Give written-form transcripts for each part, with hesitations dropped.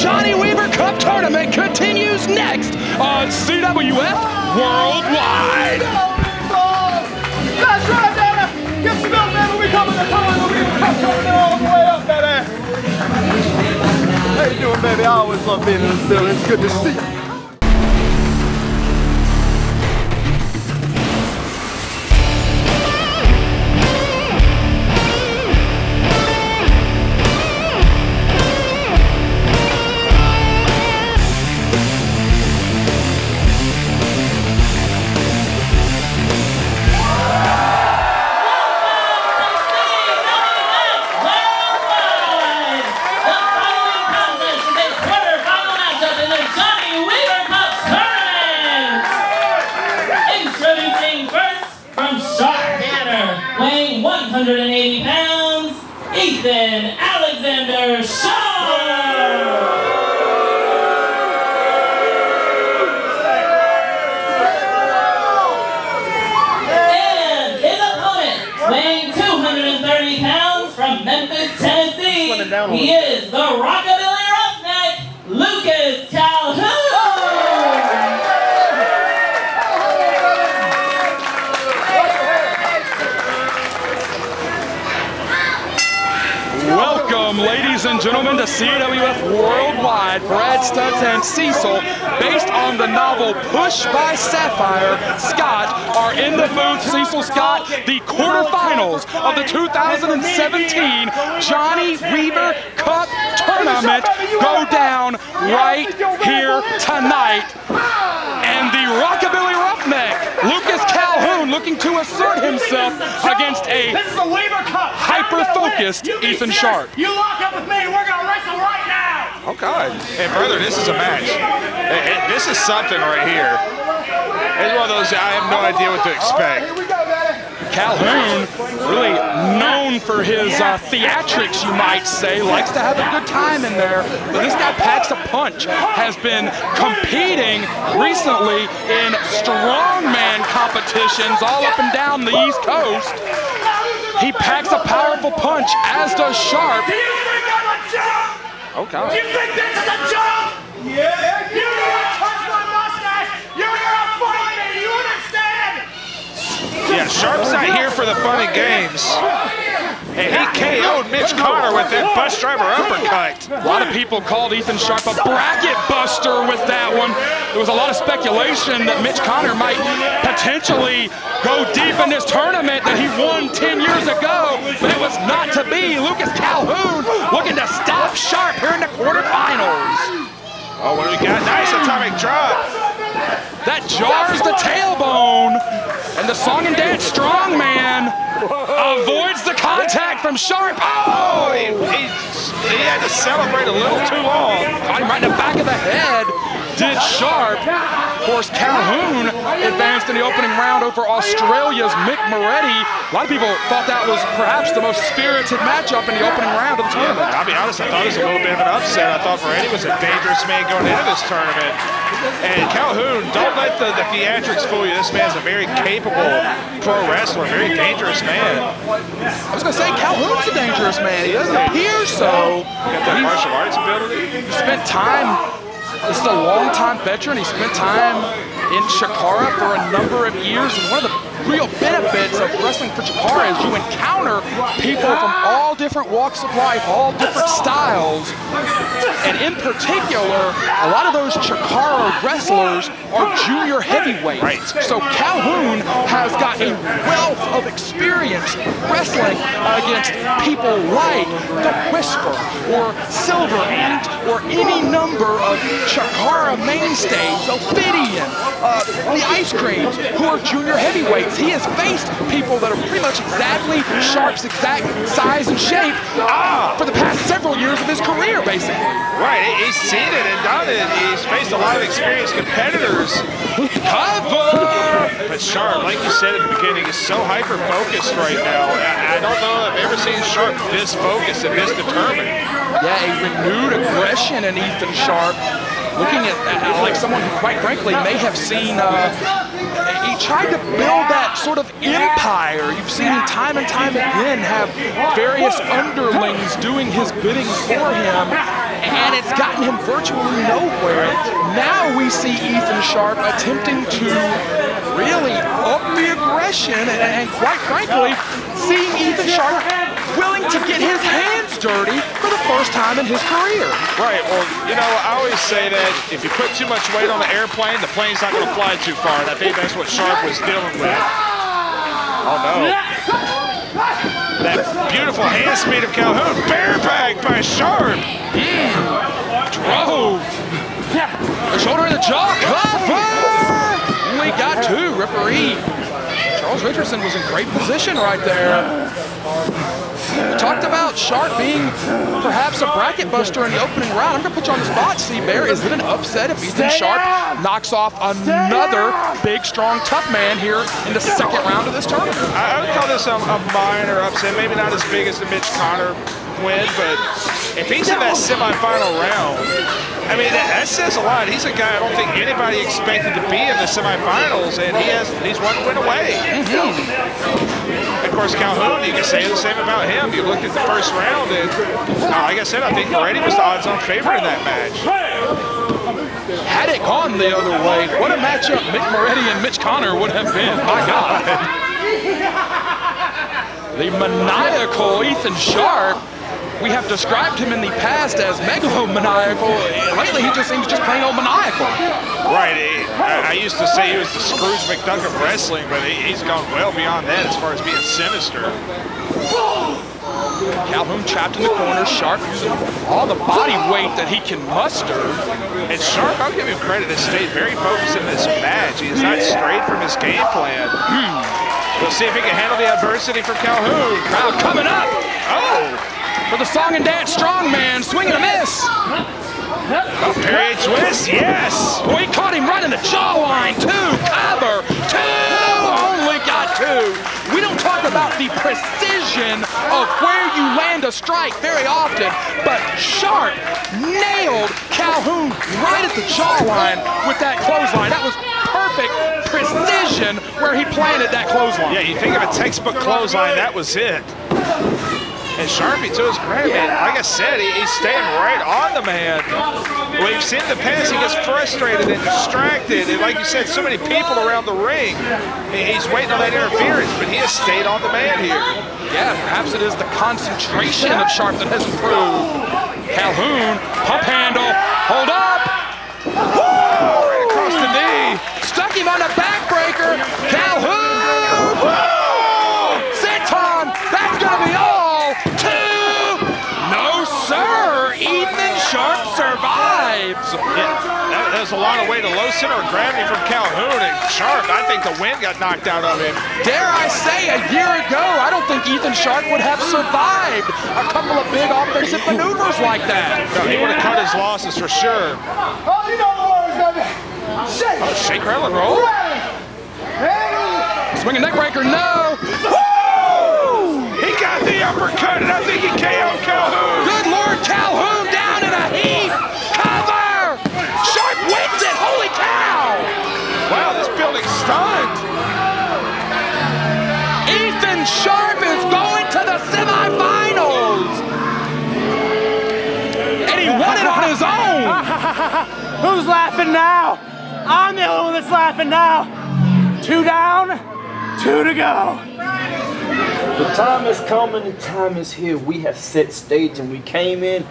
Johnny Weaver Cup Tournament continues next on CWF Worldwide. That's right, baby. Get some milk, man. We coming to the Weaver Cup Tournament all the way up, baby. How you doing, baby? I always love being in this building. It's good to see you. Weighing 180 pounds, Eaton Alexander Sharpe. And his opponent, weighing 230 pounds from Memphis, Tennessee, he is the Rockabilly Roughneck, Calhoun. Welcome, ladies and gentlemen, to CWF Worldwide. Brad, Stutts, and Cecil, based on the novel Push by Sapphire, Scott, are in the booth. Cecil Scott, the quarterfinals of the 2017 Johnny Weaver Cup Tournament go down right here tonight. And the Rockabilly Roughneck, Calhoun, looking to assert himself against a hyper-focused Ethan Sharpe. You lock up with me, we're gonna wrestle right now! Oh God. And brother, this is a match. This is something right here. It's one of those, I have no idea what to expect. Calhoun, really known for his theatrics, you might say, likes to have a good time in there, but this guy packs a punch, has been competing recently in strongman competitions all up and down the East Coast. He packs a powerful punch, as does Sharpe. Do you think I'm a joke? Oh God. Do you think this is a joke? Yeah. You don't touch my mustache. You're gonna fight me. You understand? Yeah, Sharpe's not here for the fun and games. And he KO'd Mitch Connor with that bus driver uppercut. A lot of people called Ethan Sharpe a bracket buster with that one. There was a lot of speculation that Mitch Connor might potentially go deep in this tournament that he won 10 years ago, but it was not to be. Calhoun looking to stop Sharpe here in the quarterfinals. Oh, what do we got? Nice atomic drop. That jars the tailbone, and the song and dance strongman avoids the contact from Sharpe. Oh! He had to celebrate a little too long. Got him right in the back of the head. Did Sharpe. Of course, Calhoun advanced in the opening round over Australia's Mick Moretti. A lot of people thought that was perhaps the most spirited matchup in the opening round of the tournament. I'll be honest, I thought it was a little bit of an upset. I thought Moretti was a dangerous man going into this tournament. And Calhoun, don't let the theatrics fool you. This man's a very capable pro wrestler, very dangerous man. I was going to say, Calhoun's a dangerous man. He doesn't appear so. Got that martial arts ability. He spent time. This is a long-time veteran. He spent time in Chikara for a number of years, and one of the real benefits of wrestling for Chikara is you encounter people from all different walks of life, all different styles, and in particular, a lot of those Chikara wrestlers are junior heavyweights. Right. So Calhoun has got a wealth of experience wrestling against people like The Whisper or Silver Ant or any number of Chikara mainstays, Ophidian, the Ice Creams, who are junior heavyweights. He has faced people that are pretty much exactly Sharpe's exact size and shape for the past several years of his career, basically. Right, he's seen it and done it. He's faced a lot of experienced competitors. Cover! But Sharpe, like you said at the beginning, is so hyper-focused right now. I don't know if I've ever seen Sharpe this focused and this determined. Yeah, a renewed aggression in Ethan Sharpe. Looking at like someone who, quite frankly, may have seen he tried to build that sort of empire. You've seen him time and time again have various underlings doing his bidding for him, and it's gotten him virtually nowhere. Now we see Ethan Sharpe attempting to really up the aggression, and quite frankly, seeing Ethan Sharpe willing to get his hands dirty for the first time in his career. Right, well, you know, I always say that if you put too much weight on the airplane, the plane's not going to fly too far, and I think that's what Sharpe was dealing with. Oh, no. That beautiful hand speed of Calhoun, bareback by Sharpe. Drove. The shoulder in the jaw, cover! Only got two, referee. Charles Richardson was in great position right there. We talked about Sharpe being perhaps a bracket buster in the opening round. I'm going to put you on the spot, C-Bear. Is it an upset if Ethan Sharpe knocks off another big, strong, tough man here in the second round of this tournament? I would call this a minor upset. Maybe not as big as the Mitch Connor win, but if he's in that semifinal round, I mean, that says a lot. He's a guy I don't think anybody expected to be in the semifinals, and he's one win away. Of course, Calhoun, you can say the same about him. You looked at the first round, and like I said, I think Moretti was the odds-on favorite in that match. Had it gone the other way, what a matchup Mick Moretti and Mitch Connor would have been. My God. The maniacal Ethan Sharpe. We have described him in the past as megalomaniacal. Lately, he just seems just plain old maniacal. Right. I used to say he was the Scrooge McDuck of wrestling, but he's gone well beyond that as far as being sinister. Calhoun trapped in the corner. Sharpe using all the body weight that he can muster. And Sharpe, I'll give him credit, has stayed very focused in this match. He has not strayed from his game plan. We'll see if he can handle the adversity from Calhoun. Crowd coming up. Oh! For the song and dance strongman, swing and a miss. Oh, parry twist, yes! Boy, he caught him right in the jawline. Two, cover, two, only got two. We don't talk about the precision of where you land a strike very often, but Sharpe nailed Calhoun right at the jawline with that clothesline. That was perfect precision where he planted that clothesline. Yeah, you think of a textbook clothesline, that was it. And Sharpe, to his credit, man, like I said, he's staying right on the man. We've seen in the past, he gets frustrated and distracted. And like you said, so many people around the ring. He's waiting on that interference, but he has stayed on the man here. Yeah, perhaps it is the concentration of Sharpe that has improved. Calhoun, pump handle, hold up. Woo! Right across the knee. Stuck him on the backbreaker. Calhoun. Woo! Senton, that's going to be all. Sir, Ethan Sharpe survives. Yeah, there's a lot of weight, a low center of gravity from Calhoun, and Sharpe, I think the wind got knocked out of him. Dare I say, a year ago, I don't think Ethan Sharpe would have survived a couple of big offensive maneuvers like that. No, he would have cut his losses for sure. Oh, you know the words, baby. Shake. Oh, shake, rattle, and roll. Swinging neck breaker, no. He got the uppercut, and I think he KO'd Calhoun. Good Lord, Calhoun down in a heap. Cover! Sharpe wins it, holy cow! Wow, this building's stunned. Ethan Sharpe is going to the semifinals. And he won it on his own. Who's laughing now? I'm the only one that's laughing now. 2 down, 2 to go. The time has come and the time is here. We have set stage and we came in,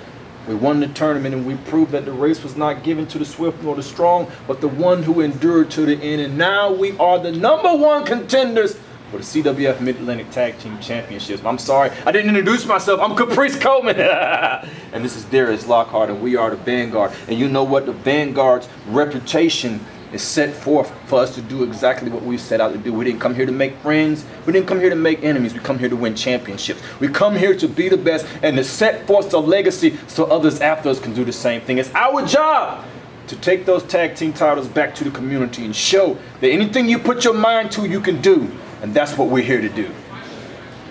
we won the tournament, and we proved that the race was not given to the swift nor the strong, but the one who endured to the end. And now we are the #1 contenders for the CWF Mid-Atlantic Tag Team Championships. I'm sorry, I didn't introduce myself. I'm Caprice Coleman. And this is Darius, Lockhart, and we are the Vanguard. And you know what? The Vanguard's reputation is set forth for us to do exactly what we set out to do. We didn't come here to make friends. We didn't come here to make enemies. We come here to win championships. We come here to be the best and to set forth a legacy so others after us can do the same thing. It's our job to take those tag team titles back to the community and show that anything you put your mind to, you can do. And that's what we're here to do.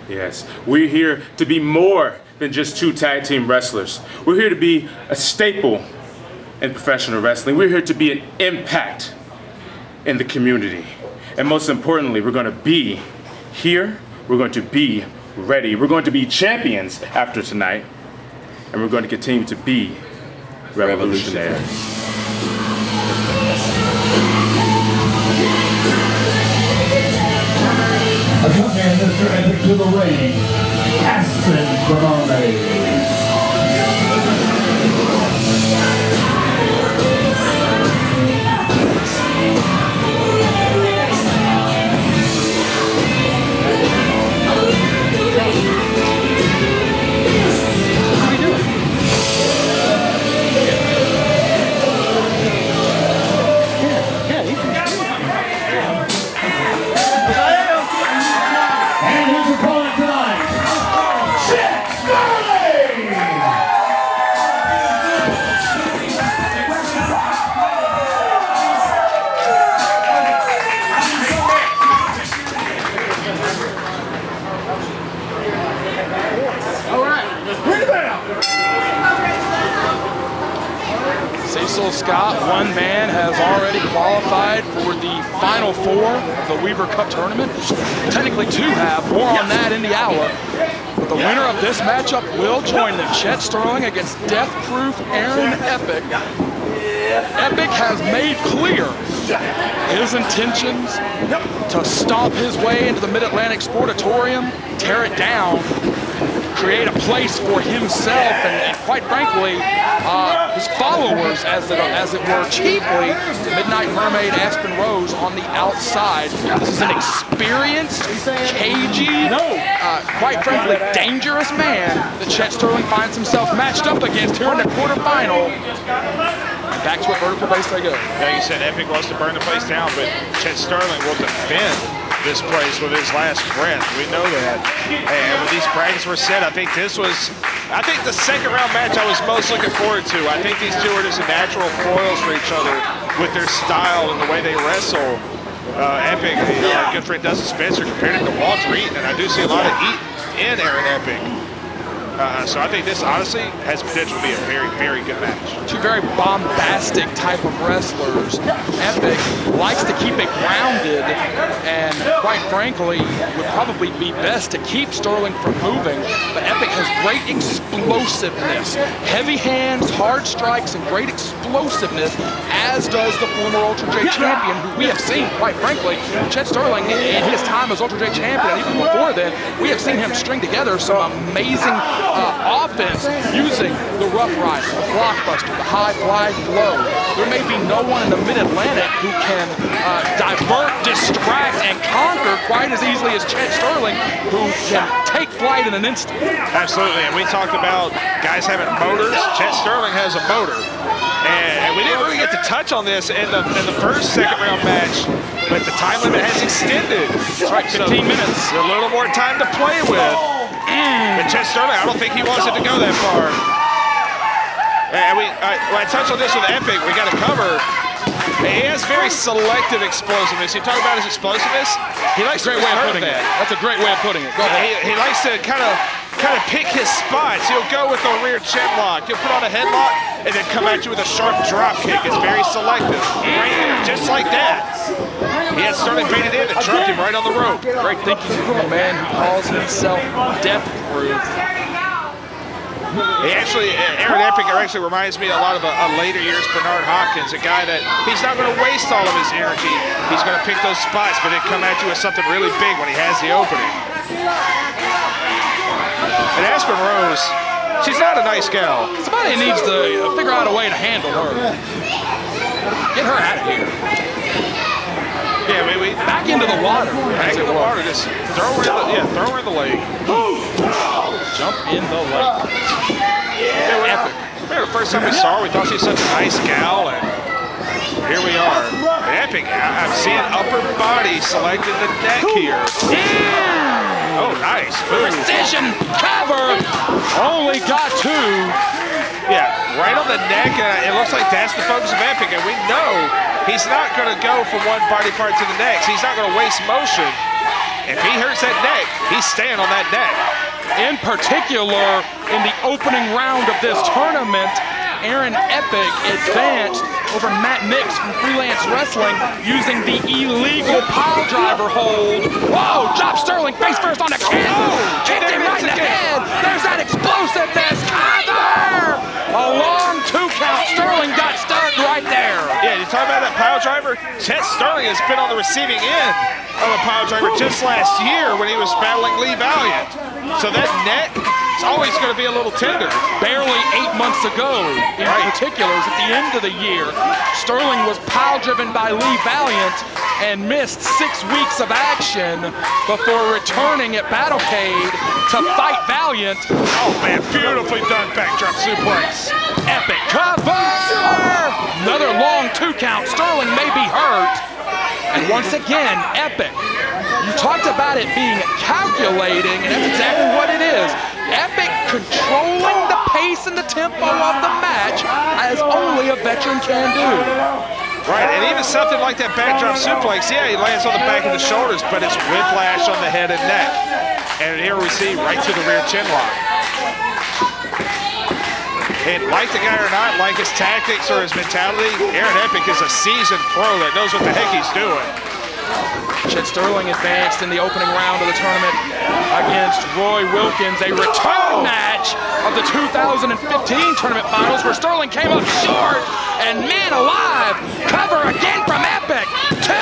Yes, we're here to be more than just 2 tag team wrestlers. We're here to be a staple in professional wrestling. We're here to be an impact in the community. And most importantly, we're going to be here. We're going to be ready. We're going to be champions after tonight. And we're going to continue to be revolutionary. Accompanying Mr. Epic to the ring, Aspen Bernardi. Cecil Scott, one man, has already qualified for the Final Four of the Weaver Cup tournament. Technically two have, more on that in the hour. But the winner of this matchup will join them. Chet Sterling against Death Proof Aaron Epic. Epic has made clear his intentions to stomp his way into the Mid-Atlantic Sportatorium, tear it down, create a place for himself and quite frankly, his followers, as it were, chiefly Midnight Mermaid Aspen Rose on the outside. This is an experienced, cagey, quite frankly, dangerous man that Chet Sterling finds himself matched up against here in the quarterfinal. Back to a vertical base they go. Yeah, you said Epic wants to burn the place down, but Chet Sterling will defend this place with his last breath. We know that. And when these brackets were set, I think the second round match I was most looking forward to. I think these two are just natural foils for each other with their style and the way they wrestle. Epic, our good friend Dustin Spencer compared it to Walter Eaton, and I do see a lot of Eaton in Aaron Epic. So I think this honestly has potential to be a very, very good match. Two very bombastic type of wrestlers. Epic likes to keep it grounded and quite frankly would probably be best to keep Sterling from moving, but Epic has great explosiveness. Heavy hands, hard strikes, and great explosiveness, as does the former Ultra J champion, who we have seen, quite frankly, Chet Sterling in his time as Ultra J champion, and even before then, we have seen him string together some amazing offense using the Rough Rider, the Blockbuster, the High Fly Flow. There may be no one in the Mid-Atlantic who can divert, distract, and conquer quite as easily as Chet Sterling, who can take flight in an instant. Absolutely, and we talked about guys having motors. Chet Sterling has a motor. And we didn't really get to touch on this in the first second round match, but the time limit has extended. That's right, 15 minutes. A little more time to play with. But Chet Sterling, I don't think he wants it to go that far. And when I touch on this with Epic, we got to cover. He has very selective explosiveness. You talk about his explosiveness. He likes great way of putting it. That's a great way of putting it. Go ahead. He likes to kind of pick his spots. He'll go with a rear chin lock. He'll put on a headlock and then come at you with a sharp drop kick. It's very selective. Just like that. He had Sterling baited in and choked him right on the rope. Great thinking from a man who calls himself Death Proof. Aaron Epic actually reminds me a lot of a later years Bernard Hopkins, a guy that he's not going to waste all of his energy. He's going to pick those spots, but then come at you with something really big when he has the opening. And Aspen Rose, she's not a nice gal. Somebody needs to figure out a way to handle her. Get her out of here. Yeah, back into the water. Back in the water. Just throw her in the lake. Jump in the lake. Epic. Remember the first time we saw her, we thought she was such a nice gal, and here we are. Epic. I'm seeing upper body selected the neck here. Oh, nice. Precision cover. Only got two. Yeah, right on the neck. It looks like that's the focus of Epic, and we know he's not going to go from one body part to the next. He's not going to waste motion. If he hurts that neck, he's staying on that neck. In particular, in the opening round of this tournament, Aaron Epic advanced over Matt Nix from Freelance Wrestling using the illegal pile driver hold. Whoa, drop Sterling face first on the canvas. Kicked him right in the head. There's that explosiveness. Cover! A long 2 count. Sterling got stunned right there. Yeah, you talking about that pile driver? Chet Sterling has been on the receiving end of a pile driver just last year when he was battling Lee Valiant. So that neck is always going to be a little tender. Barely 8 months ago, in particulars, at the end of the year, Sterling was pile driven by Lee Valiant and missed 6 weeks of action before returning at Battlecade to fight Valiant. Oh man, beautifully done backdrop suplex. Epic cover! Another long 2 count. Sterling may be hurt. And once again, Epic. You talked about it being calculating, and that's exactly what it is. Epic controlling the pace and the tempo of the match as only a veteran can do. Right, and even something like that backdrop suplex, yeah, he lands on the back of the shoulders, but it's whiplash on the head and neck. And here we see right to the rear chin lock. And like the guy or not, like his tactics or his mentality, Aaron Epic is a seasoned pro that knows what the heck he's doing. Chet Sterling advanced in the opening round of the tournament against Roy Wilkins, a return match of the 2015 tournament finals where Sterling came up short, and man alive, cover again from Epic. 2!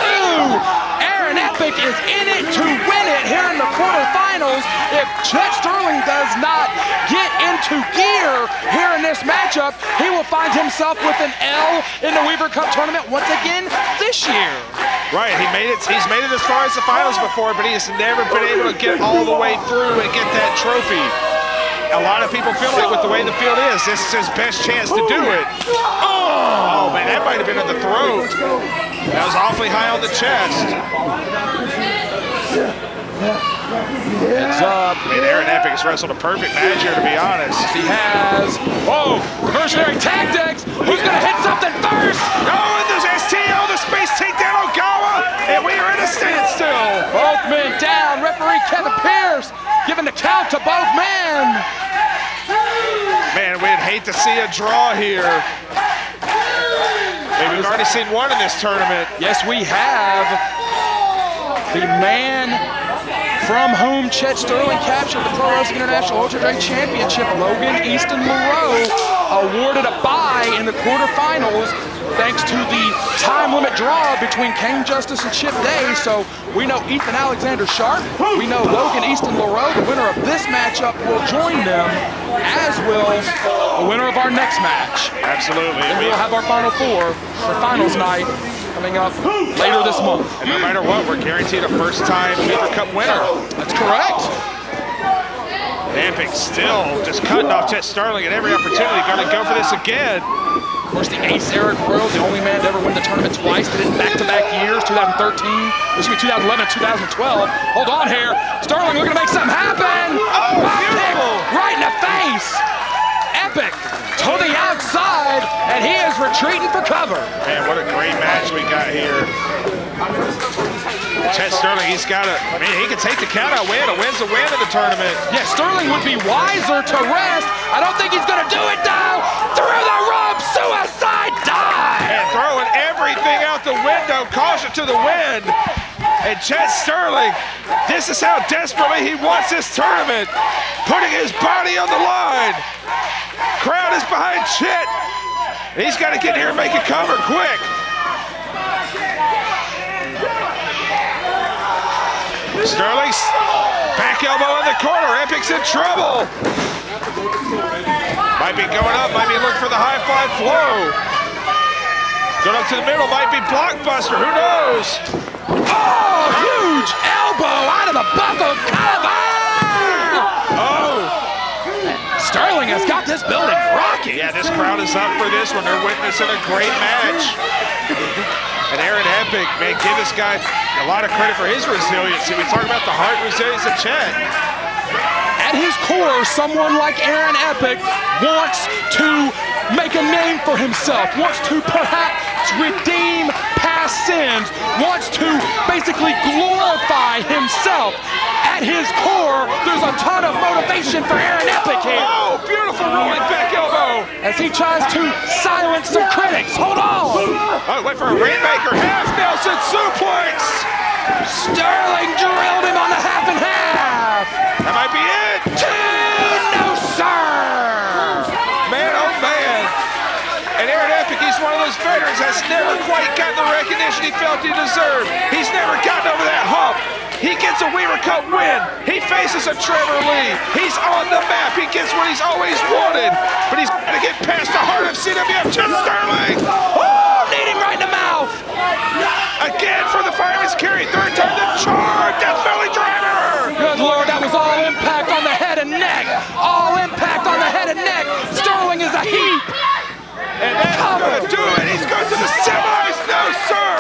Aaron Epic is in it to win it here in the quarterfinals. If Chet Sterling does not get into gear here in this matchup, he will find himself with an L in the Weaver Cup tournament once again this year. Right, he's made it as far as the finals before, but he has never been able to get all the way through and get that trophy. A lot of people feel like with the way the field is, this is his best chance to do it. Oh man, that might have been at the throat. That was awfully high on the chest. Heads up. I mean, Aaron Epic has wrestled a perfect match here, to be honest. He has. Whoa, mercenary tactics. Who's going to hit something first? Oh, and there's STO, the space takedown Ogawa, and we are in a standstill. Both men down. Referee Kevin Pierce giving the count to both men. Man, we'd hate to see a draw here. Maybe we've already seen one in this tournament. Yes, we have. The man from whom Chet Sterling captured the Pro Wrestling International Ultra-Dray Championship, Logan Easton Moreau, awarded a bye in the quarterfinals thanks to the time limit draw between Kane Justice and Chip Day. So we know Ethan Alexander Sharpe, we know Logan Easton Moreau, the winner of this matchup, will join them, as will the winner of our next match. Absolutely. And we'll have our Final Four for finals night coming up later this month. And no matter what, we're guaranteed a first-time Weaver Cup winner. That's correct. Epic still just cutting off Chet Sterling at every opportunity. Going to go for this again. Of course, the ace Arik Royal, the only man to ever win the tournament twice, did it in back-to-back years, 2013, 2011, 2012. Hold on here. Sterling looking to make something happen. Oh, beautiful. Right in the face. Epic to the outside, and he is retreating for cover. Man, what a great match we got here. Chet Sterling, he's got a, I mean, he can take the count out win. A win's a win in the tournament. Yeah, Sterling would be wiser to rest. I don't think he's gonna do it though. Through the rope, suicide dive. And throwing everything out the window, caution to the wind. And Chet Sterling, this is how desperately he wants this tournament. Putting his body on the line. Crowd is behind Chet. He's got to get here and make a cover quick. Sterling's back elbow in the corner. Epic's in trouble. Might be going up, might be looking for the high fly flow. Going up to the middle, might be blockbuster, who knows? Oh, huge elbow out of the buckle cover! Oh. Sterling has got this building rocking. Yeah, this crowd is up for this one. They're witnessing a great match. And Aaron Epic, man, give this guy a lot of credit for his resiliency. We talk about the heart resilience of Chet. At his core, someone like Aaron Epic wants to make a name for himself, wants to perhaps redeem past sins, wants to basically glorify himself at his core, there's a ton of motivation for Aaron Epic here. Oh, beautiful rolling back elbow. As he tries to silence some critics. Hold on. Oh, went for a Rainmaker half Nelson suplex. Sterling drilled him on the half and half. That might be it. No, sir. Man, oh man. And Aaron Epic, he's one of those veterans that's never quite gotten the recognition he felt he deserved. He's never gotten over that hump. He gets a Weaver Cup win. He faces a Trevor Lee. He's on the map. He gets what he's always wanted. But he's got to get past the heart of CWF, Chet Sterling. Oh, need him right in the mouth. Again for the fireman's carry. Third time the charge. Death Valley driver. Good Lord, that was all impact on the head and neck. All impact on the head and neck. Sterling is a heap. And that's going to do it. He's going to the semis. No, sir.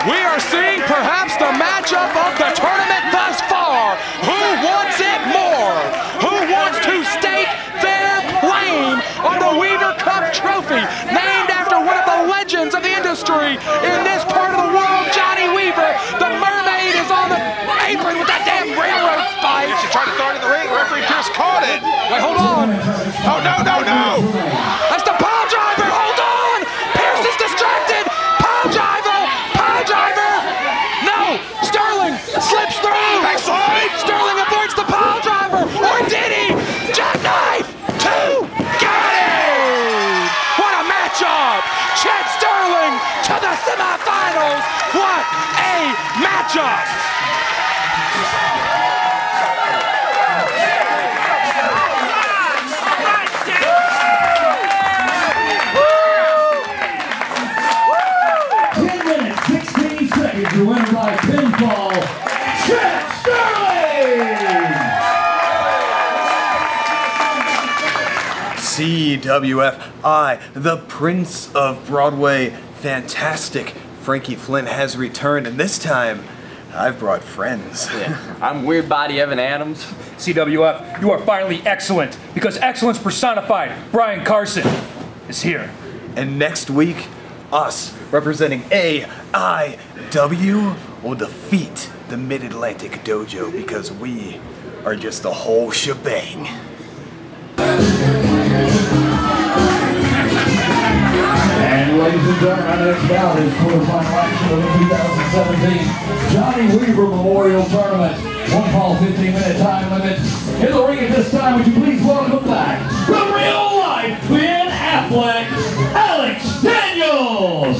We are seeing perhaps the matchup of the tournament thus far. Who wants it more? Who wants to stake their claim on the Weaver Cup trophy, named after one of the legends of the industry in this part of the world, Johnny Weaver? The mermaid is on the apron with that damn railroad spike. She tried to throw it in the ring. Referee Pierce caught it. Wait, hold on. Oh, no, no, no. That's the pile driver. Hold on. Pierce is distracted. Pile driver. Pile driver. No. Sterling slips through. Backslide. Sterling avoids the pile driver. Or did he? Jackknife. Two. Got it. What a matchup. Chet Sterling to the semifinals. What a matchup. The winner by pinfall, Chet Sterling! CWF, the Prince of Broadway, fantastic Frankie Flynn has returned, and this time, I've brought friends. Yeah. I'm Weird Body Evan Adams. CWF, you are finally excellent, because excellence personified, Brian Carson, is here. And next week, us, representing AIW, will defeat the Mid-Atlantic Dojo because we are just the whole shebang. And ladies and gentlemen, our next bout is quarterfinal action of the 2017 Johnny Weaver Memorial Tournament. One fall, 15-minute time limit. In the ring at this time, would you please welcome back the real life Ben Affleck, Alex Daniels!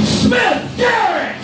Smith Garrett!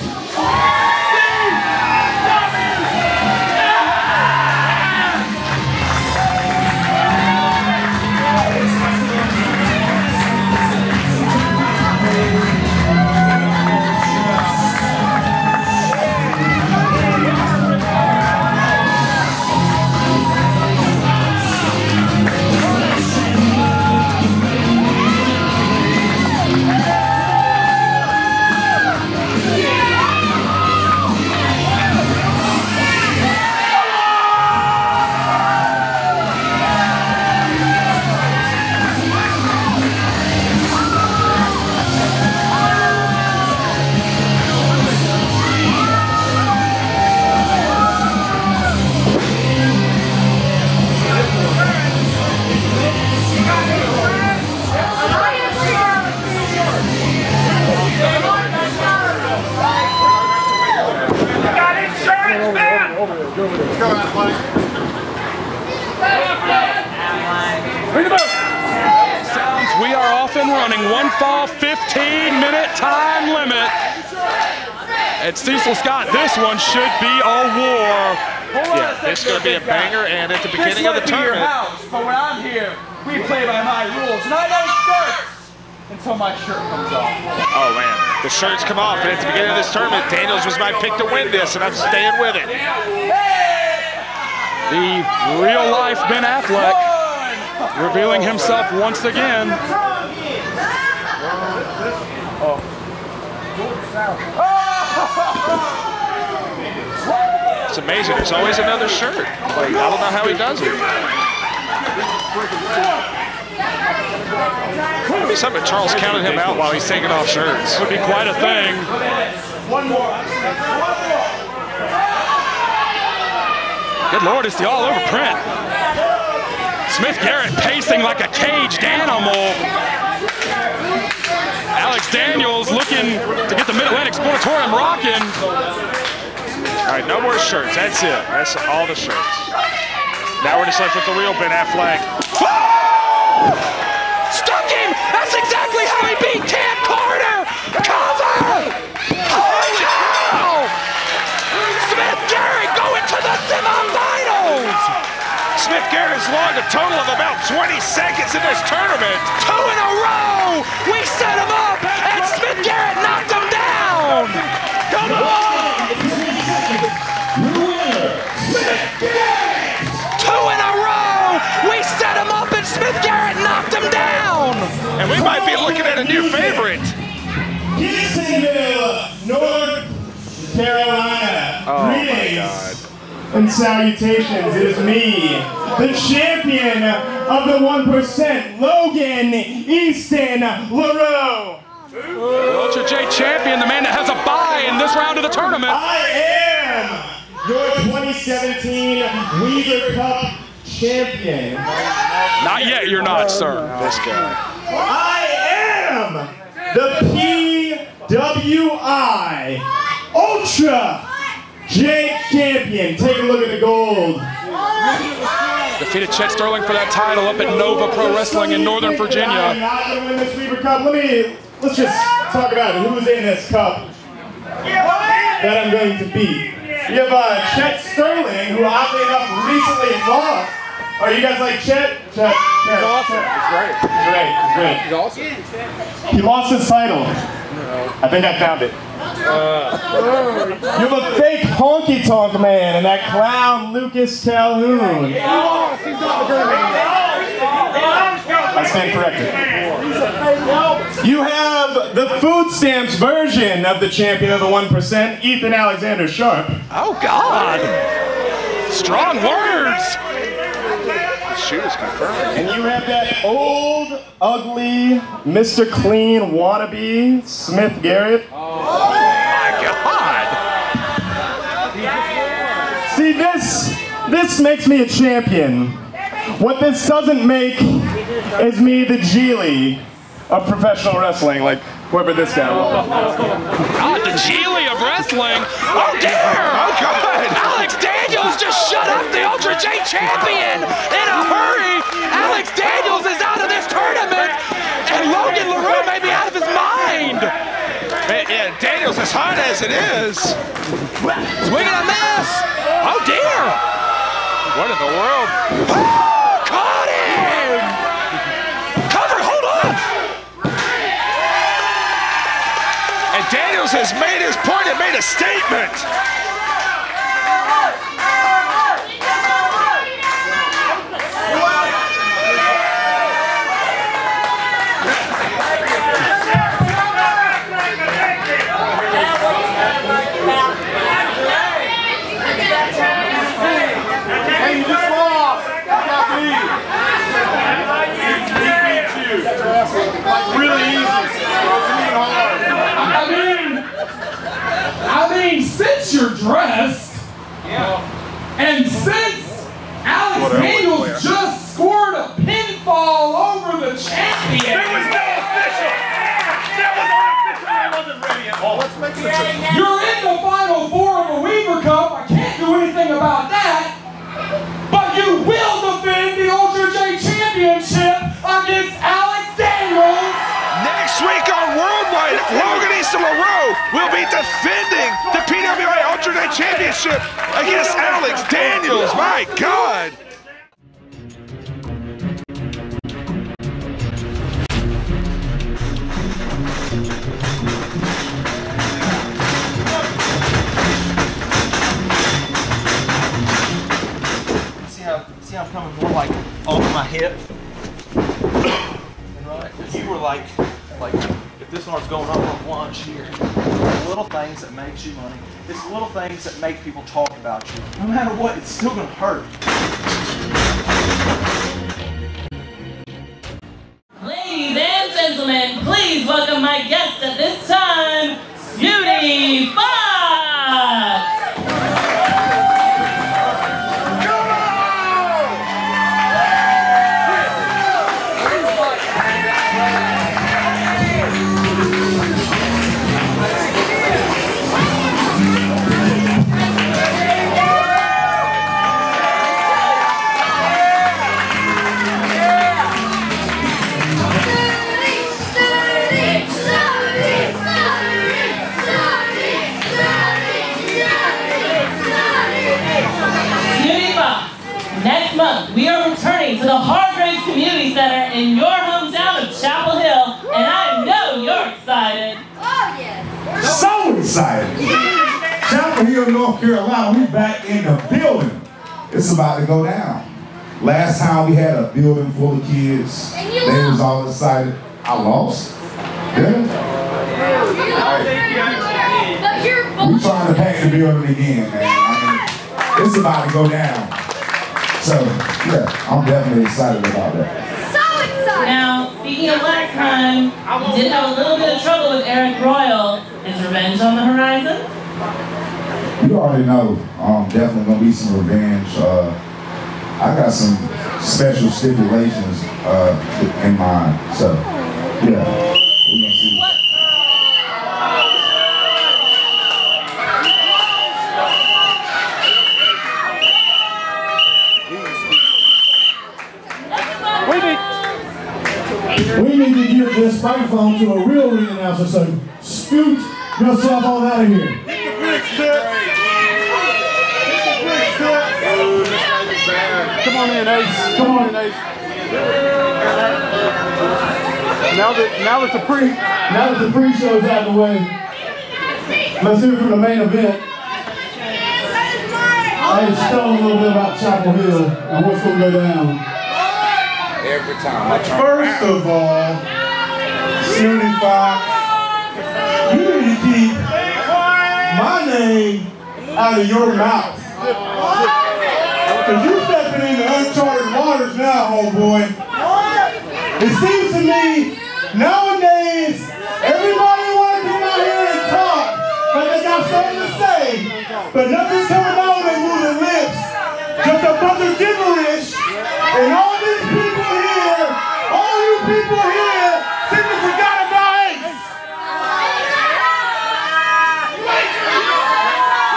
We are off and running. One fall, 15-minute time limit. And Cecil Scott, this one should be a war. Yeah, this is going to be a banger, and at the beginning of the tournament. House, but when I'm here, we play by my rules, and I don't start until my shirt comes off. Oh man, the shirts come off, and at the beginning of this tournament, Daniels was my pick to win this, and I'm staying with it. The real-life Ben Affleck revealing himself once again. It's amazing. There's always another shirt. Like, I don't know how he does it. Maybe something Charles counted him out while he's taking off shirts. Would be quite a thing. One more. Good Lord, it's the all-over print. Smith Garrett pacing like a caged animal. Alex Daniels looking to get the Mid-Atlantic Sportatorium rocking. All right, no more shirts. That's it. That's all the shirts. Now we're just left with the real Ben Affleck. Oh! Stuck him! That's exactly how he beat Cam Carter! Cover! Holy cow! Smith Garrett going to the semifinals! Smith Garrett has logged a total of about 20 seconds in this tournament. 2 in a row! We set him up, and Smith Garrett knocked him down! Come on! Smith Garrett! 2 in a row! We set him up, and Smith Garrett knocked him down! And we might be looking at a new favorite. Gibsonville, North Carolina. Oh Greetings my God. and salutations. It is me, the champion of the 1%, Logan Easton LaRoe. Ultra J champion, the man that has a bye in this round of the tournament. I am your 2017 Weaver Cup champion. Not yet, you're not, sir. This guy. I am the PWI Ultra J champion. Take a look at the gold. Defeated Chet Sterling for that title up at Nova Pro Wrestling in Northern Virginia. I'm not going to win this Weaver Cup. Let's just talk about who's in this cup that I'm going to beat. You have Chet Sterling, who oddly enough recently lost. Oh, you guys like Chet? Chet. He's awesome. He's great. He's great. He's awesome. He lost his title. I think I found it. You have a fake honky tonk man and that clown Lucas Calhoun. I stand corrected. You have the food stamps version of the champion of the 1%, Ethan Alexander Sharpe. Oh God! Strong words. Shoot is confirmed. And you have that old, ugly, Mr. Clean wannabe, Smith Garrett. Oh my God! See, this makes me a champion. What this doesn't make is me the Geely of professional wrestling, like whoever this guy was. God, the Geely of wrestling. Oh dear! Oh God! Alex Daniels just shut up the Ultra J champion in a hurry. Alex Daniels is out of this tournament, and Logan LaRoe may be out of his mind. Man, yeah, Daniels as hot as it is. Swing and a miss. Oh dear! What in the world? Oh, caught him! Cover, hold on! And Daniels has made his point and made a statement. Hey, you just lost. You got beat. Really easy. I mean, since you're dressed, and since Alex Daniels just scored a pinfall over the champion. There was no official. That was unofficial. I wasn't ready at all. Let's make it. You're in the Final Four of the Weaver Cup. I can't do anything about that. But you will defend the Ultra J Championship against Alex Daniels. Next week on Worldwide, Logan Easton LaRoe will be defending the PWI Ultra Day Championship against Alex Daniels. My God! See how I'm coming more like off my hip? And right, you were like if this arm's going up on lunch here. The little things that makes you money. It's the little things that make people talk about you. No matter what, it's still gonna hurt. gentlemen, please welcome my guest at this time, Snooty Foxx! Next month, we are returning to the Hargraves Community Center in your hometown of Chapel Hill, and I know you're excited. Oh, yeah. So excited. Chapel Hill, North Carolina, we back in the building. It's about to go down. Last time we had a building full of kids. They was all excited. I lost. Yeah. We trying to pack the building again, man. I mean, it's about to go down. So, yeah, I'm definitely excited about that. So excited! Now, speaking of last time, you did have a little bit of trouble with Arik Royal. Is revenge on the horizon? You already know, definitely gonna be some revenge. I got some special stipulations in mind. So, yeah, we're gonna see. We need to give this microphone to a real ring announcer, so scoot yourself on out of here. Come on in, Ace. Come on in, Ace. Now that the pre-show's out of the way, let's hear from the main event. Hey, tell them a little bit about Chapel Hill and what's going to go down. Every time. First of all, Snooty Foxx, you need to keep my name out of your mouth. Because you're stepping into uncharted waters now, homeboy. It seems to me, nowadays, everybody wants to come out here and talk, but they got something to say. But nothing's coming out when they move their lips. Just a bunch of gibberish. And all these people here, all you people here, simply forgot about Ace.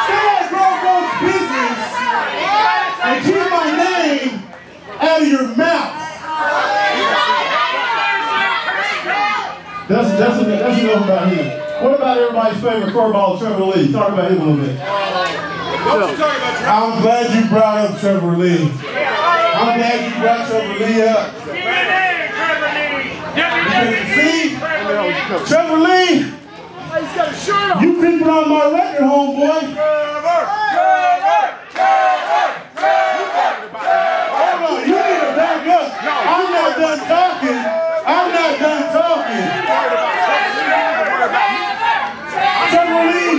Stay out of Grown business and keep my name out of your mouth. That's enough about him. What about everybody's favorite furball, Trevor Lee? Talk about him a little bit. I'm glad you brought up Trevor Lee. I'm glad you brought Trevor Lee up. See, Trevor Lee, you creeping on my record, homeboy. Hold on, you need to back up. I'm not done talking. I'm not done talking. Trevor Lee,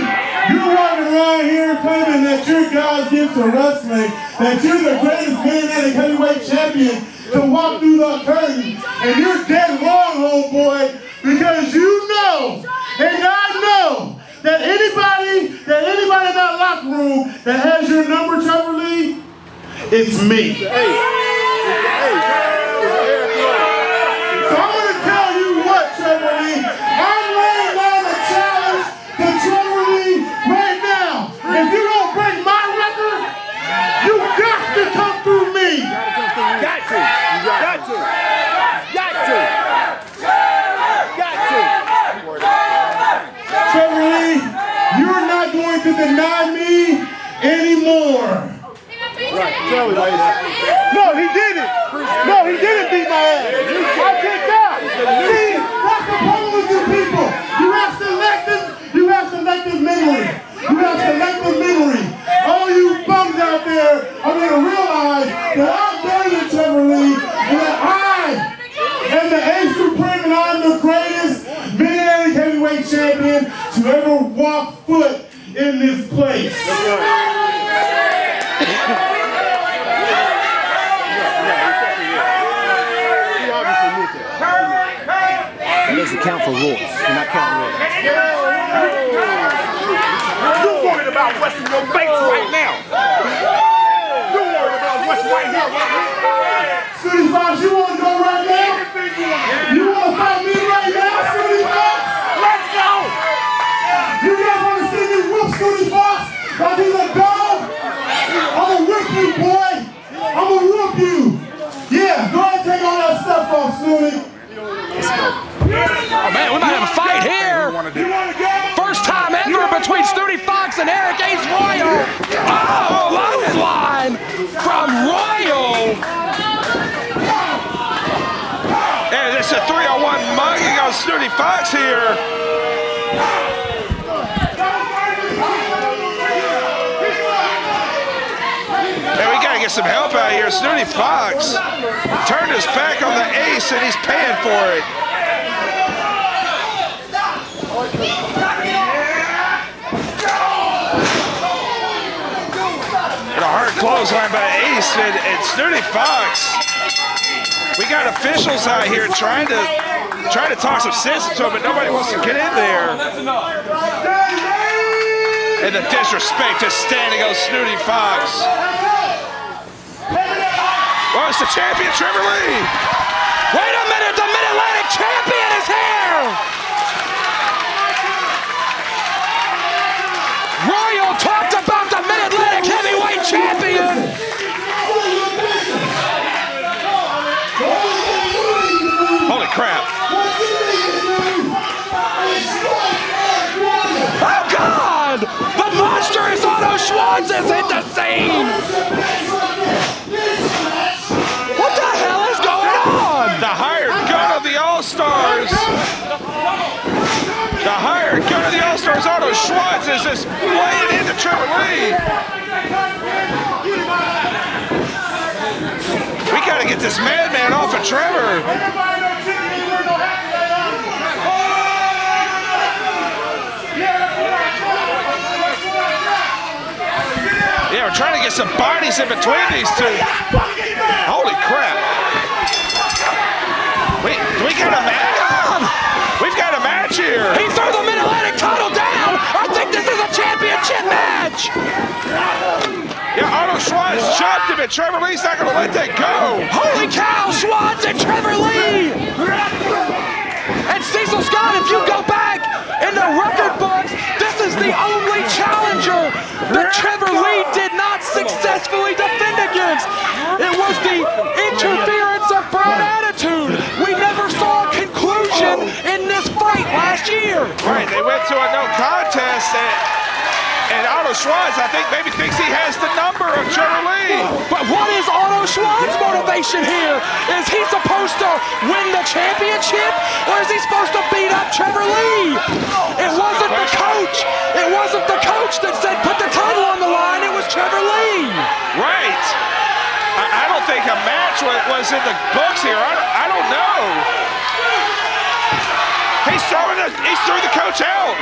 you're walking around here claiming that you're God's gift to wrestling, that you're the greatest Mid-Atlantic heavyweight champion to walk through the curtain, and you're dead wrong, homeboy, because you know, and I know, that anybody in that locker room that has your number, Trevor Lee, it's me. So I'm going to tell you what, Trevor Lee, I'm laying down a challenge to Trevor Lee right now. If you don't break my record, you got to come through me. Got to. Trevor Lee, you're not going to deny me anymore. Right, tell it, Ace. No, he didn't. No, he didn't beat my ass. I kicked out. See, that's the problem with you people. You have selective memory. You have selective memory. All you bums out there are going to realize that I'm better than Trevor Lee, and that I am the Ace Supreme, and I'm the greatest Mid-Atlantic heavyweight champion to ever walk foot in this place. doesn't count for rules. You're not counting rules. You're worried about what's in your face right now. You're worried about what's right here. Snooty Foxx, you want to go right now? You want to fight me right now, Snooty Foxx? Let's go! You guys want to see me whoop Snooty Foxx? Like he's a dog? I'm going to whip you, boy. I'm going to whoop you. Yeah, go ahead and take all that stuff off, Snooty. Let's go. Oh man, we might have a fight here. First time ever between Snooty Foxx and Arik Royal. Oh, clothesline from Royal. And it's a 3-on-1 mugging on Snooty Foxx here. And we gotta get some help out here. Snooty Foxx turned his back on the ace and he's paying for it. And a hard clothesline by Ace and Snooty Foxx. We got officials out here trying to talk some sense into him, but nobody wants to get in there. And the disrespect just standing on Snooty Foxx. Well, it's the champion, Trevor Lee. Wait a minute, the Mid-Atlantic champion is here. Royal talked about the Mid-Atlantic heavyweight champion. Holy crap. Oh God! The monstrous Otto Schwanz is in the scene! What the hell is going on? The hired gun of the All-Stars. The hired gun of the All-Stars, Otto Schwanz, is just laying into Trevor Lee. We gotta get this madman off of Trevor. Yeah, we're trying to get some bodies in between these two. Holy crap. We got a match? We've got a match here. He threw the Mid-Atlantic title down. I think this is a championship match. Yeah, Otto Schwanz chopped him, and Trevor Lee's not going to let that go. Holy cow, Schwanz and Trevor Lee. And Cecil Scott, if you go back in the record books, this is the only challenger that Trevor Lee did not successfully defend against. It was the interference of Brown Attitude. We never saw a conclusion in this fight last year. Right, they went to a no contest, and Otto Schwanz, I think, maybe thinks he has the number of Trevor Lee. But what is Otto Schwanz's motivation here? Is he supposed to win the championship, or is he supposed to beat up Trevor Lee? It wasn't the coach. It wasn't the coach that said put the title on the line. It was Trevor Lee. Right. I don't think a match was in the books here. I don't know. He's threw the coach out.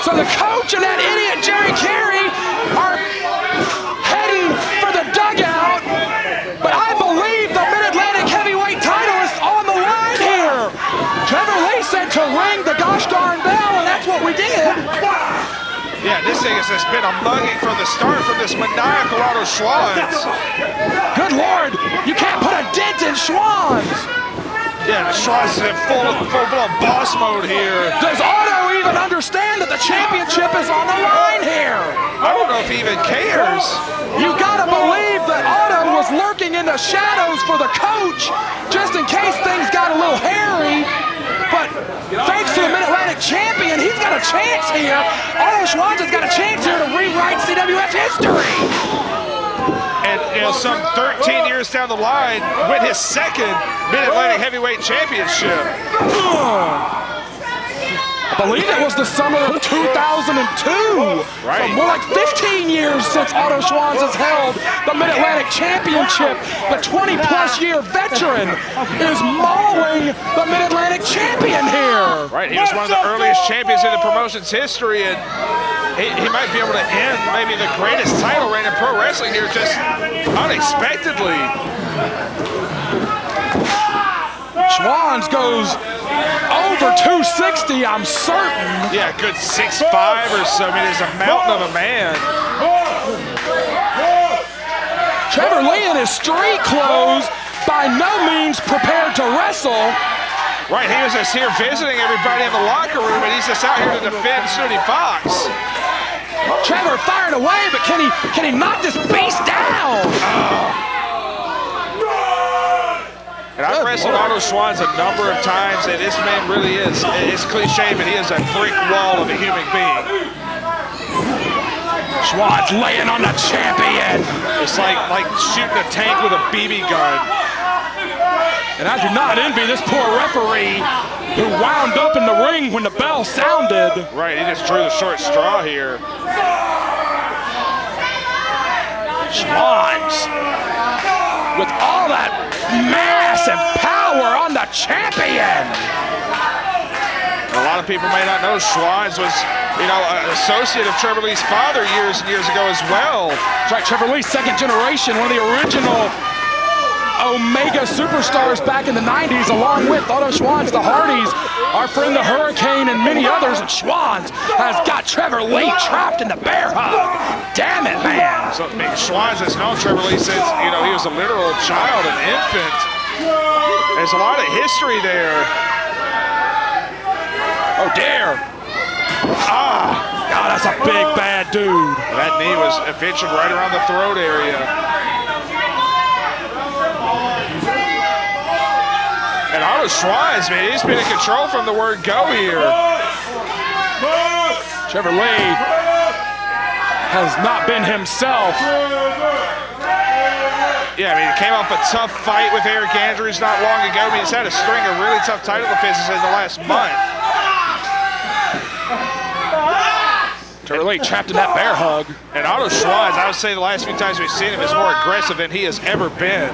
So the coach and that idiot Jerry Carey are heading for the dugout, but I believe the Mid-Atlantic heavyweight title is on the line here. Trevor Lee said to ring the gosh darn bell, and that's what we did. Yeah, this thing has just been a mugging from the start from this maniacal Otto Schwanz. Good Lord, you can't put a dent in Schwanz. Yeah, the Schwanz is in full-blown boss mode here. Does Otto even understand that the championship is on the line here? I don't know if he even cares. You gotta believe that Otto was lurking in the shadows for the coach, just in case things got a little hairy. But thanks to the Mid-Atlantic champion, he's got a chance here. Otto Schwanz has got a chance here to rewrite CWF history. And, you know, some 13 years down the line, win his second Mid-Atlantic Heavyweight Championship. I believe it was the summer of 2002. Right. So more like 15 years since Otto Schwanz has held the Mid-Atlantic Championship. The 20-plus year veteran is mauling the Mid-Atlantic champion here. Right, he was one of the earliest champions in the promotion's history, and he might be able to end maybe the greatest title reign in pro wrestling here just unexpectedly. Schwanz goes over 260, I'm certain. Yeah, good 6'5" or so. I mean, he's a mountain of a man. Trevor Lee in his street clothes, by no means prepared to wrestle. Right, he was just here visiting everybody in the locker room, and he's just out here to defend Snooty Foxx. Trevor firing away, but can he knock this beast down? And I've wrestled Otto Schwanz a number of times, and this man really is, it's cliche, but he is a brick wall of a human being. Schwanz laying on the champion. It's like shooting a tank with a BB gun. And I do not envy this poor referee who wound up in the ring when the bell sounded. Right, he just drew the short straw here. Schwanz with all that mass and power on the champion. A lot of people may not know Schwanz was, you know, an associate of Trevor Lee's father years and years ago as well. That's right, Trevor Lee, second generation, one of the original Omega superstars back in the 90s, along with Otto Schwanz, the Hardys, our friend the Hurricane, and many others. And Schwanz has got Trevor Lee trapped in the bear hug. Damn it, man. So, Schwanz has known Trevor Lee since, you know, he was a literal child, an infant. There's a lot of history there. Oh, dear. God, that's a big, bad dude. That knee was eventually right around the throat area. And Otto Schwanz, man, he's been in control from the word go here. Trevor Lee has not been himself. Yeah, I mean, he came off a tough fight with Aric Andrews not long ago. I mean, he's had a string of really tough title defenses in the last month. Trevor Lee trapped in that bear hug. And Otto Schwanz, I would say the last few times we've seen him is more aggressive than he has ever been.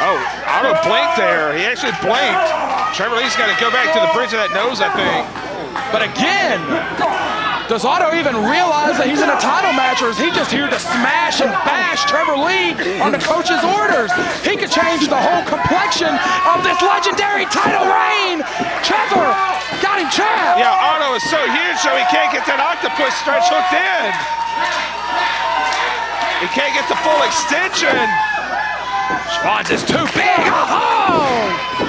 Oh, Otto blinked there. He actually blinked. Trevor Lee's got to go back to the bridge of that nose, I think. But again, does Otto even realize that he's in a title match, or is he just here to smash and bash Trevor Lee on the coach's orders? He could change the whole complexion of this legendary title reign. Trevor got him trapped. Yeah, Otto is so huge, so he can't get that octopus stretch hooked in. He can't get the full extension. Schwanz is too big.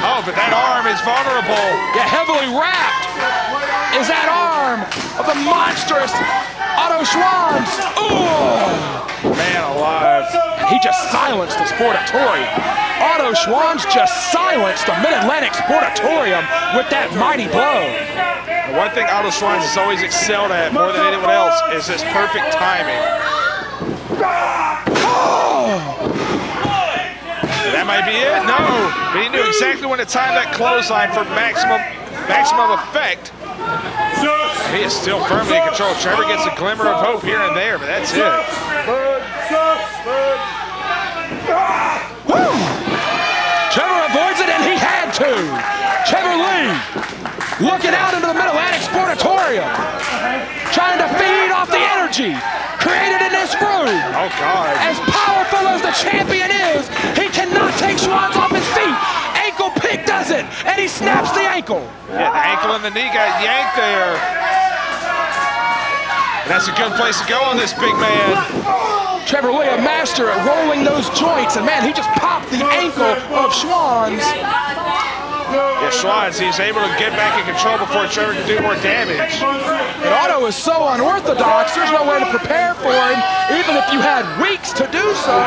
Oh, but that arm is vulnerable. Yeah, heavily wrapped is that arm of the monstrous Otto Schwanz. Ooh! Man alive. And he just silenced the Sportatorium. Otto Schwanz just silenced the Mid-Atlantic Sportatorium with that mighty blow. One thing Otto Schwanz has always excelled at more than anyone else is his perfect timing. That might be it. No, but he knew exactly when to time that clothesline for maximum effect. He is still firmly in control. Trevor gets a glimmer of hope here and there, but that's it. Woo! Trevor avoids it, and he had to. Trevor Lee looking out into the Mid-Atlantic Sportatorium, trying to feed off the energy created in this room. Oh, God. As powerful as the champion is, he cannot take Schwanz off his feet. Ankle pick does it, and he snaps the ankle. Yeah, the ankle and the knee got yanked there. And that's a good place to go on this big man. Trevor Lee, a master at rolling those joints, and man, he just popped the ankle of Schwanz. Yeah, Schwanz, he's able to get back in control before Trevor can do more damage. And Otto is so unorthodox, there's no way to prepare for him, even if you had weeks to do so.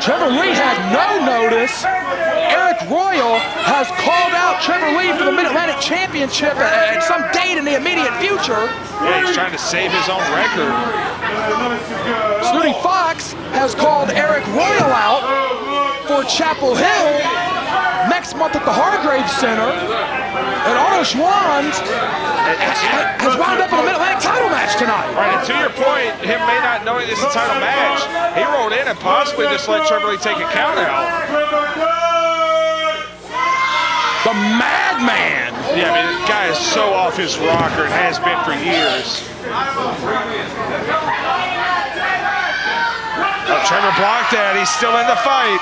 Trevor Lee had no notice. Arik Royal has called out Trevor Lee for the Mid-Atlantic Championship at some date in the immediate future. Yeah, he's trying to save his own record. Snooty Foxx has called Arik Royal out for Chapel Hill next month at the Hargrave Center. And Otto Schwanz has wound up in a Mid-Atlantic title match tonight. Right, and to your point, him may not knowing this is a title match, he rolled in and possibly just let Trevor Lee take a count out. The Madman. Yeah, I mean, this guy is so off his rocker and has been for years. Trevor blocked that. He's still in the fight.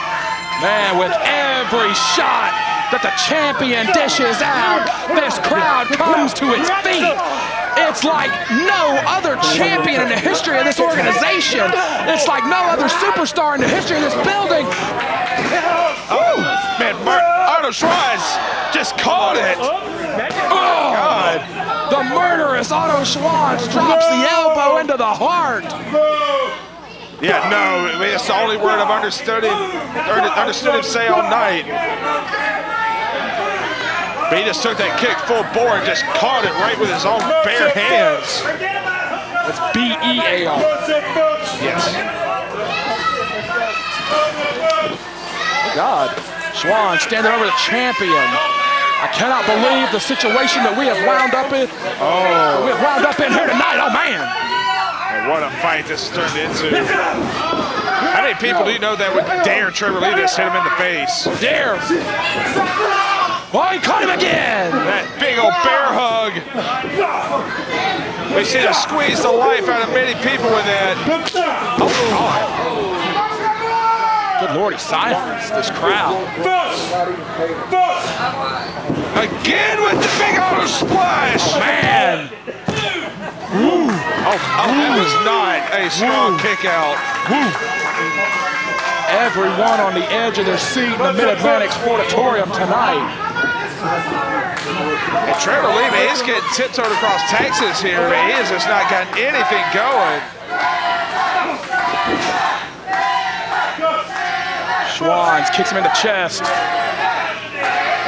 Man, with every shot that the champion dishes out, this crowd comes to its feet. It's like no other champion in the history of this organization. It's like no other superstar in the history of this building. Oh, man, Otto Schwartz just caught it. Oh, God. The murderous Otto Schwartz drops the elbow into the heart. Yeah, no, I mean, it's the only word I've understood him say all night. But he just took that kick full bore and just caught it right with his own bare hands. It's B-E-A-R. Yes. God, Schwann standing over the champion. I cannot believe the situation that we have wound up in. Oh, we have wound up in here tonight. Oh, man. And what a fight this has turned into. How many people do you know that would dare Trevor Lee just hit him in the face? Dare. Oh, he caught him again. That big old bear hug. We see him squeeze the life out of many people with that. Oh, God. Good Lord, he silenced this crowd. Again with the big auto splash. Man. Ooh. Oh, that was not a strong kick out. Everyone on the edge of their seat in the Mid-Atlantic Sportatorium tonight. And Trevor Lee, man, he's getting tiptoed across Texas here, man. He has just not gotten anything going. Schwanz kicks him in the chest.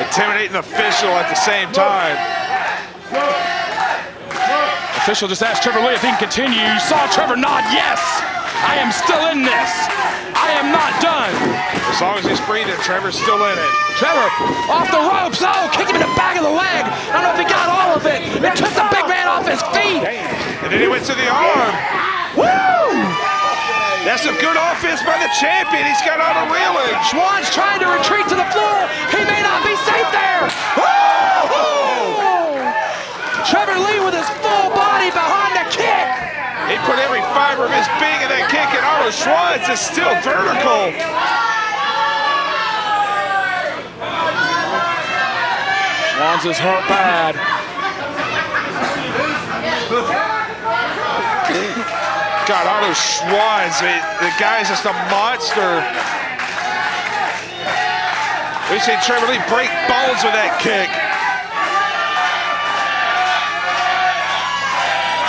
Intimidating the official at the same time. Official just asked Trevor Lee if he can continue. You saw Trevor nod, yes! I am still in this. I am not done. As long as he's breathing, Trevor's still in it. Trevor off the ropes. Oh, kicked him in the back of the leg. I don't know if he got all of it. It took the big man off his feet. And then he went to the arm. Woo! That's some good offense by the champion. He's got on a reeling. Schwann's trying to retreat to the floor. He may not be safe there. Woo! Trevor Lee with his full body behind the kick. He put every fiber of his being in that kick, and Otto Schwartz is still vertical. Schwanz is hurt bad. God, Otto Schwartz, the guy's just a monster. We've seen Trevor Lee break bones with that kick.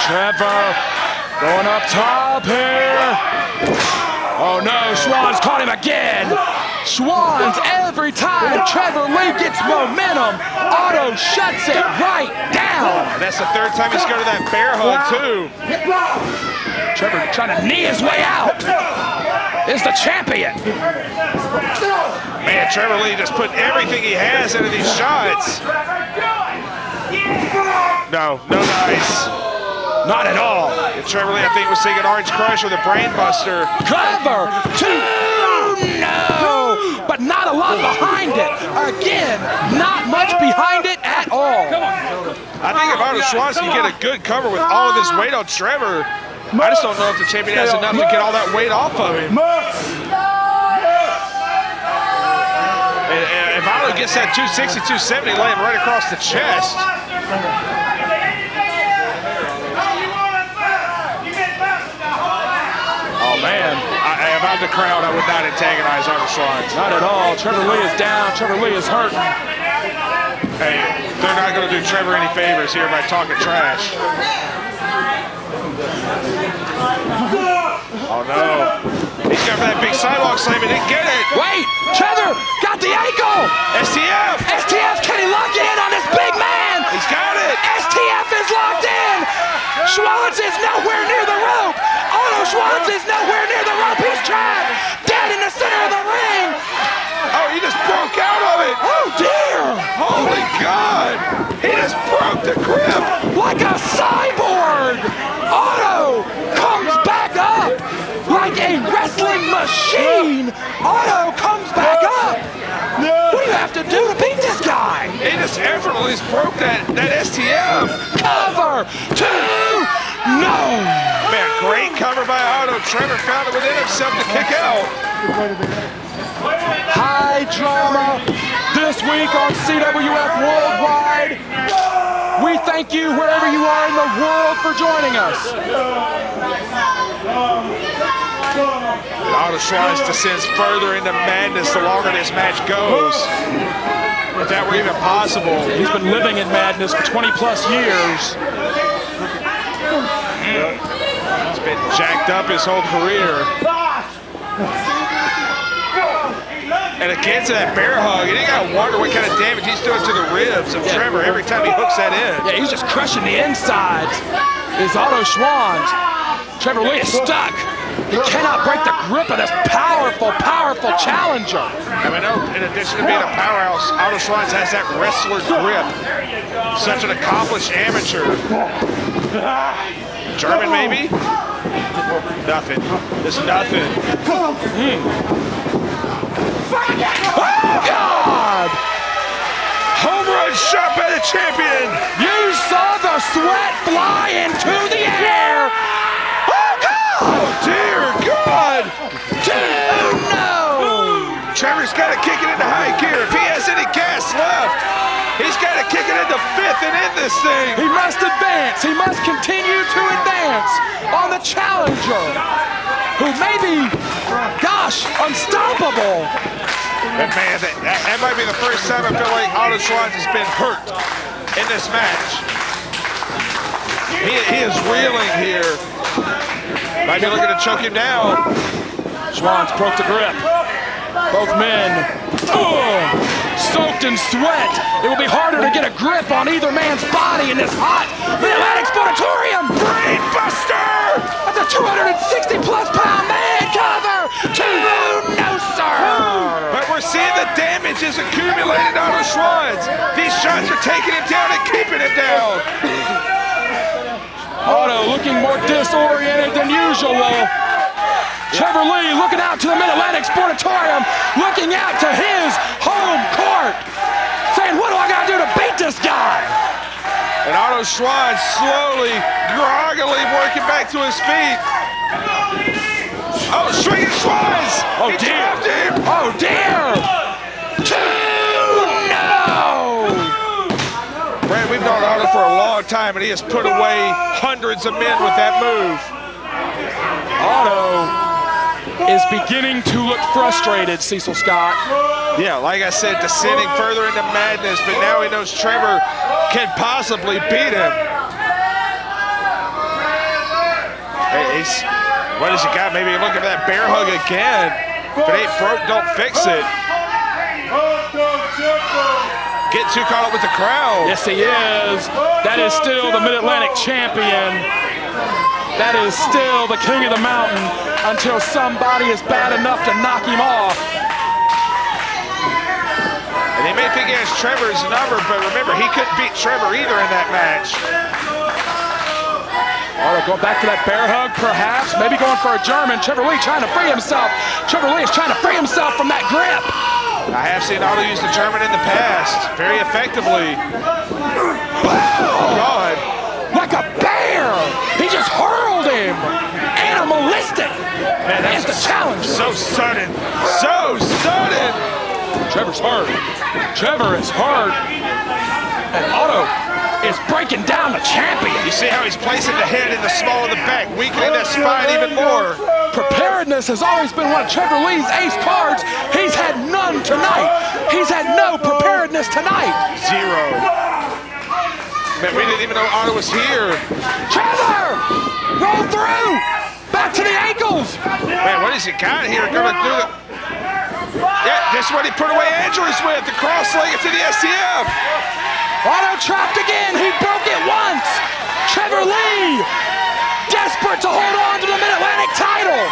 Trevor going up top here. Oh no, Schwann's caught him again. Schwann's every time Trevor Lee gets momentum, Otto shuts it right down. That's the third time he's going to that bear hug too. Trevor trying to knee his way out. Is the champion. Man, Trevor Lee just put everything he has into these shots. No nice. Not at all. And Trevor Lee, I think, was thinking Orange Crush with a brain buster. Trevor, no! But not a lot behind it. Again, not much behind it at all. I think if Otto Schwartz can get a good cover with all of his weight on Trevor, I just don't know if the champion has enough to get all that weight off of him. And if Otto gets that 260, 270, lay him right across the chest. Man, if I'm the crowd, I would not antagonize Otto Schwartz. Not at all. Trevor Lee is down. Trevor Lee is hurt. Hey, they're not going to do Trevor any favors here by talking trash. Oh no. He's going for that big sidewalk slam and didn't get it. Wait, Trevor got the ankle. STF. STF, can he lock it in on this big man? He's got it. STF is locked in. Schwartz is nowhere near the rope. Otto Schwartz is nowhere near the rope. He's trapped. Dead in the center of the ring. Oh, he just broke out of it. Oh, dear. Holy God. He just broke the grip. Like a cyborg. Otto comes back up like a wrestling machine. Otto comes back up. What do you have to do to beat this guy? He just effortlessly broke that STF. Cover. 2. No. Man, Great cover by Otto. Trevor found it within himself to kick out. High drama this week on CWF Worldwide. We thank you wherever you are in the world for joining us. Otto Schwanz descends further into madness the longer this match goes. If that were even possible. He's been living in madness for 20 plus years. He's been jacked up his whole career. And again to that bear hug, and you gotta wonder what kind of damage he's doing to the ribs of Trevor every time he hooks that in. Yeah, he's just crushing the insides. Is Otto Schwanz. Trevor Lee is stuck. He cannot break the grip of this powerful, powerful challenger. And I know, in addition to being a powerhouse, Otto Schwanz has that wrestler grip. Such an accomplished amateur. German, maybe? Nothing. There's nothing. Oh, God! Home run shot by the champion. You saw the sweat fly into the air. Oh, God! Oh, dear God! No! Trevor's got to kick it into high gear. If he has any gas left, he's got to kick it into fifth and end this thing. He must advance. He must continue to advance on the challenger, who may be, gosh, unstoppable. And man, that might be the first time I feel like Otto Schwanz has been hurt in this match. He is reeling here. Might be looking to choke him down. Schwanz broke the grip. Both men soaked in sweat. It will be harder to get a grip on either man's body in this hot Mid-Atlantic Sportatorium. Brain buster! That's a 260-plus pound man cover. No, sir. But we're seeing the damage is accumulated on Otto Schwanz. These shots are taking him down and keeping him down. Otto looking more disoriented than usual. Trevor Lee looking out to the Mid-Atlantic Sportatorium, looking out to his home court, saying, what do I got to do to beat this guy? And Otto Schwanz slowly, groggily working back to his feet. Oh, swinging Schwanz! Oh, he dear. dropped him! Oh, dear! No! Brad, we've known Otto for a long time, and he has put away hundreds of men with that move. Otto is beginning to look frustrated, Cecil Scott. Yeah, like I said, descending further into madness, but now he knows Trevor can possibly beat him. Hey, what has he got? Maybe looking for that bear hug again. If it ain't broke, don't fix it. Get too caught up with the crowd. Yes, he is. That is still the Mid-Atlantic champion. That is still the king of the mountain until somebody is bad enough to knock him off. And they may think he has Trevor's number, but remember, he couldn't beat Trevor either in that match. Otto going back to that bear hug, perhaps. Maybe going for a German. Trevor Lee trying to free himself. Trevor Lee is trying to free himself from that grip. I have seen Otto use the German in the past, very effectively. Oh, God. Like a bear! He just hurled him! Animalistic! Man, that's the challenge. So sudden. So sudden! Trevor's hurt. Trevor is hurt. And Otto is breaking down the champion. You see how he's placing the head in the small of the back, weakening that spine even more. Preparedness has always been one of Trevor Lee's ace cards. He's had none tonight. He's had no preparedness tonight. Zero. Man, we didn't even know Otto was here. Trevor! Roll through! Back to the ankles! Man, what has he got here? Gonna do it. Yeah, this is what he put away Andrews with, the cross-legged to the STF. Otto trapped again. He broke it once. Trevor Lee, desperate to hold on to the Mid-Atlantic title.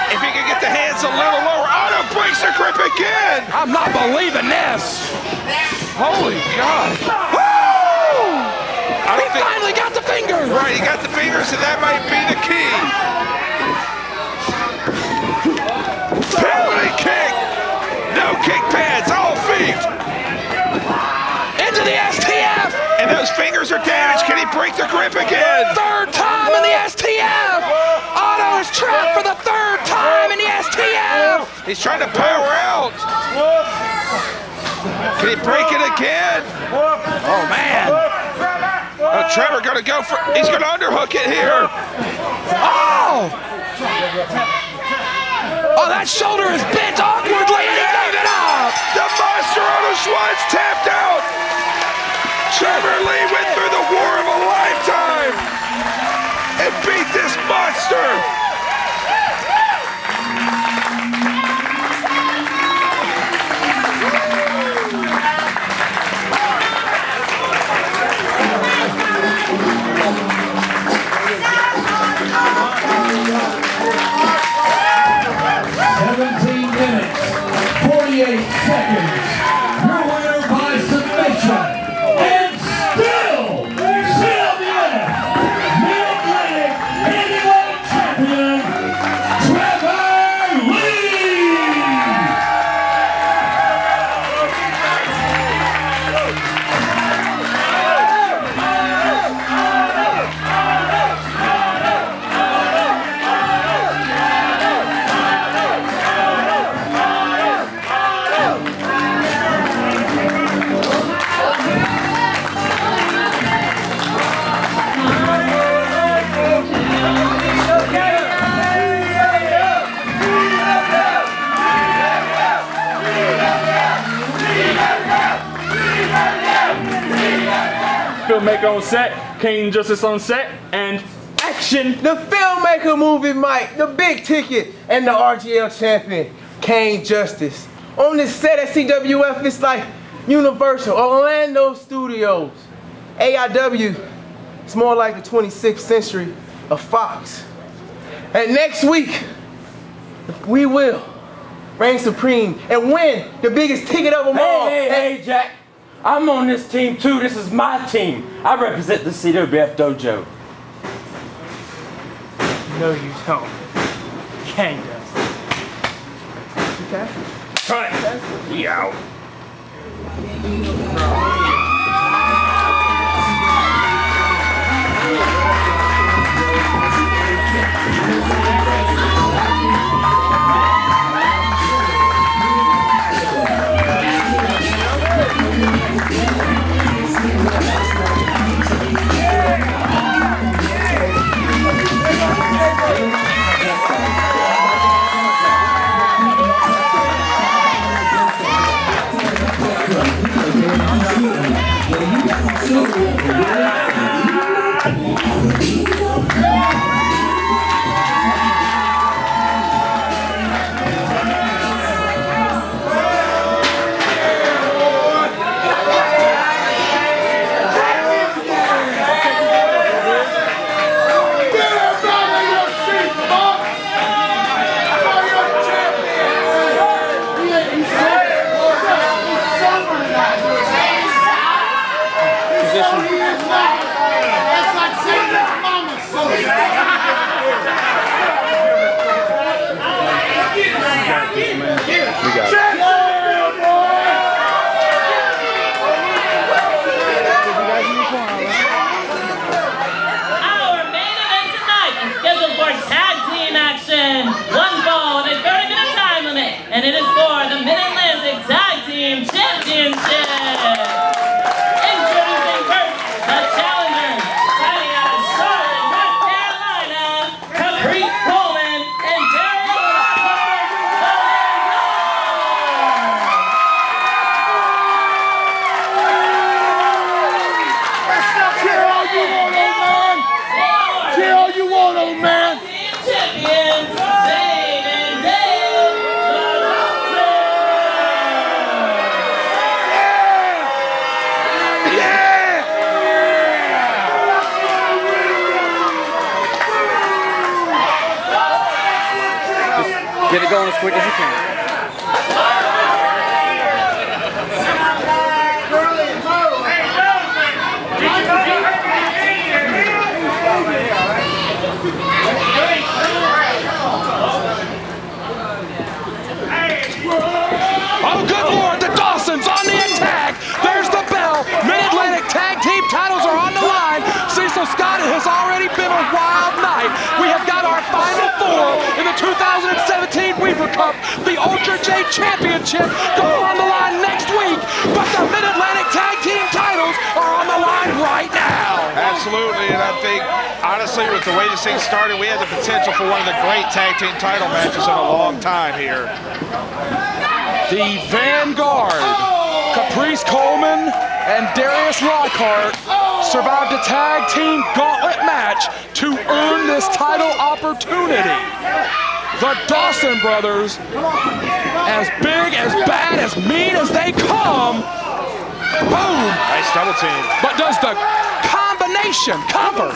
If he can get the hands a little lower, Otto breaks the grip again. I'm not believing this. Holy God. He finally got the fingers. Right, he got the fingers, and that might be the key. Penalty kick. No kick pads, all feet. Into the STF. And those fingers are damaged. Can he break the grip again? Third time in the STF. trap for the third time in the STF. He's trying to power out. Can he break it again? Oh, man. Oh, Trevor gonna go for, he's gonna underhook it here. Oh! Oh, that shoulder is bent awkwardly and he gave it up! The monster on the Schwartz tapped out! Trevor Lee went through the war of a lifetime and beat this monster! Seconds. Your winner by submission, and still CWF Mid-Atlantic Heavyweight Champion, Trevor Lee. Filmmaker on set, King Justice on set, and action! The filmmaker movie Mike, the big ticket, and the RGL champion, Kane Justice. On this set at CWF, it's like Universal, Orlando Studios. AIW, it's more like the 26th century of Foxx. And next week, we will reign supreme and win the biggest ticket of them all. Hey, Jack. I'm on this team too. This is my team. I represent the CWF Dojo. No, you don't. King does. Okay. Cut. We out. And it is for the Mid-Atlantic Tag Team Championship. Introducing first, the challengers, fighting out of Charlotte, North Carolina, Caprice, Coleman, and Darius. Cheer all you want, old man! Cheer all you want, old man! Champions, Zane and Get it going as quick as you can. Oh, good Lord, the Dawsons on the attack. There's the bell. Mid-Atlantic Tag Team titles are on the line. Cecil Scott, it has already been a wild night. We have got our final four. 2017 Weaver Cup, the Ultra J Championship goes on the line next week, but the Mid-Atlantic Tag Team titles are on the line right now. Absolutely, and I think, honestly, with the way this thing started, we had the potential for one of the great tag team title matches in a long time here. The Vanguard, Caprice Coleman and Darius Lockhart survived a tag team gauntlet match to earn this title opportunity. The Dawson brothers, as big, as bad, as mean as they come, boom! Nice double team. But does the combination, cover,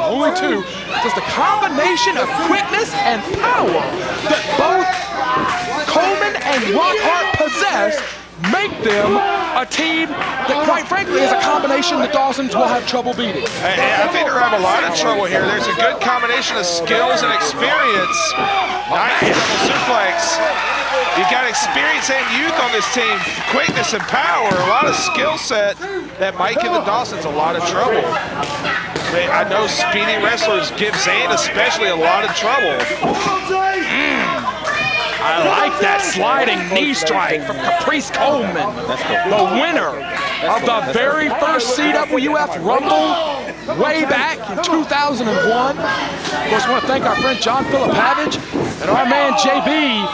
only two, does the combination of quickness and power that both Coleman and Lockhart possess make them a team that, quite frankly, is a combination that Dawsons will have trouble beating? I think they're having a lot of trouble here. There's a good combination of skills and experience. Nice double suplex. You've got experience and youth on this team, quickness and power, a lot of skill set that might give the Dawsons a lot of trouble. I know speedy wrestlers give Zane especially a lot of trouble. I like that sliding knee strike from Caprice Coleman, the winner of the very first CWF Rumble way back in 2001. Of course, I want to thank our friend John Philip Havage and our man JB.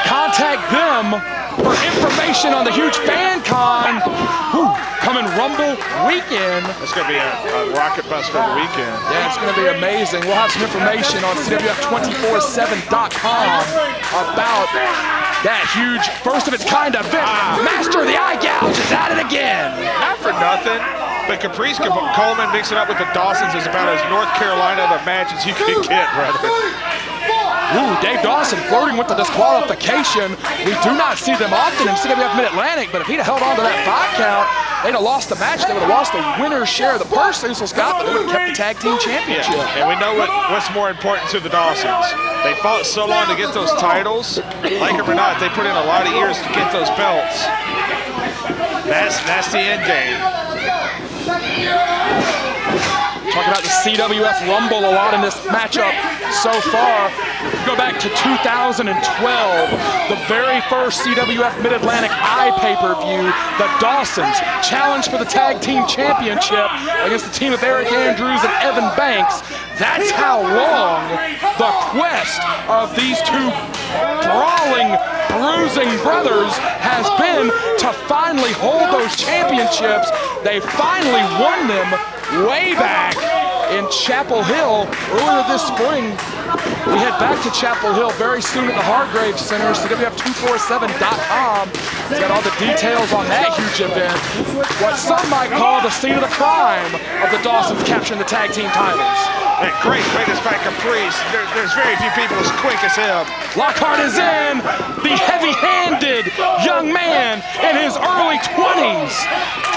Contact them for information on the huge fan con coming Rumble weekend. It's going to be a rocket buster of the weekend. Yeah, it's going to be amazing. We'll have some information on CWF247.com about that huge first of its kind event. Master of the Eye Gouge is at it again. Not for nothing, but Caprice Coleman mixing up with the Dawsons is about as North Carolina of a match as you can get, brother. Ooh, Dave Dawson flirting with the disqualification. We do not see them often in CWF Mid-Atlantic, but if he'd have held on to that 5 count, they'd have lost the match. They would have lost the winner's share of the purse, Cecil Scott, but they would have kept the tag team championship. Yeah, and we know what's more important to the Dawsons. They fought so long to get those titles. Like it or not, they put in a lot of years to get those belts. That's the end game. Talking about the CWF Rumble a lot in this matchup so far. Go back to 2012, the very first CWF Mid-Atlantic Eye pay-per-view. The Dawsons challenged for the tag team championship against the team of Aric Andrews and Evan Banks. That's how long the quest of these two brawling, bruising brothers has been to finally hold those championships. They finally won them way back in Chapel Hill earlier this spring. We head back to Chapel Hill very soon at the Hargrave Center. CWF247.com. It's got all the details on that huge event. What some might call the scene of the crime of the Dawsons capturing the tag team titles. And great this by Caprice. There's very few people as quick as him. Lockhart is in. The heavy-handed young man in his early 20s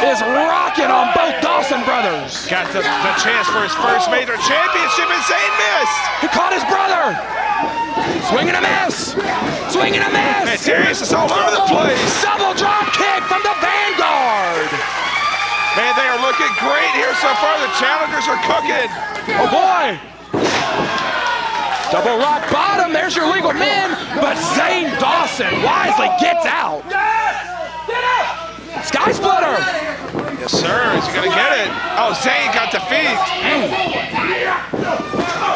is rocking on both Dawson brothers. Got the chance for his first major championship, and Zane missed. He caught his brother. Swing and a miss. Swing and a miss. And Darius is all over the place. Double drop kick from the Vanguard. Man, they are looking great here so far. The challengers are cooking. Oh boy! Double rock bottom, there's your legal men, but Zane Dawson wisely gets out. Sky Splitter! Yes, sir, is he gonna get it? Oh, Zane got the feet.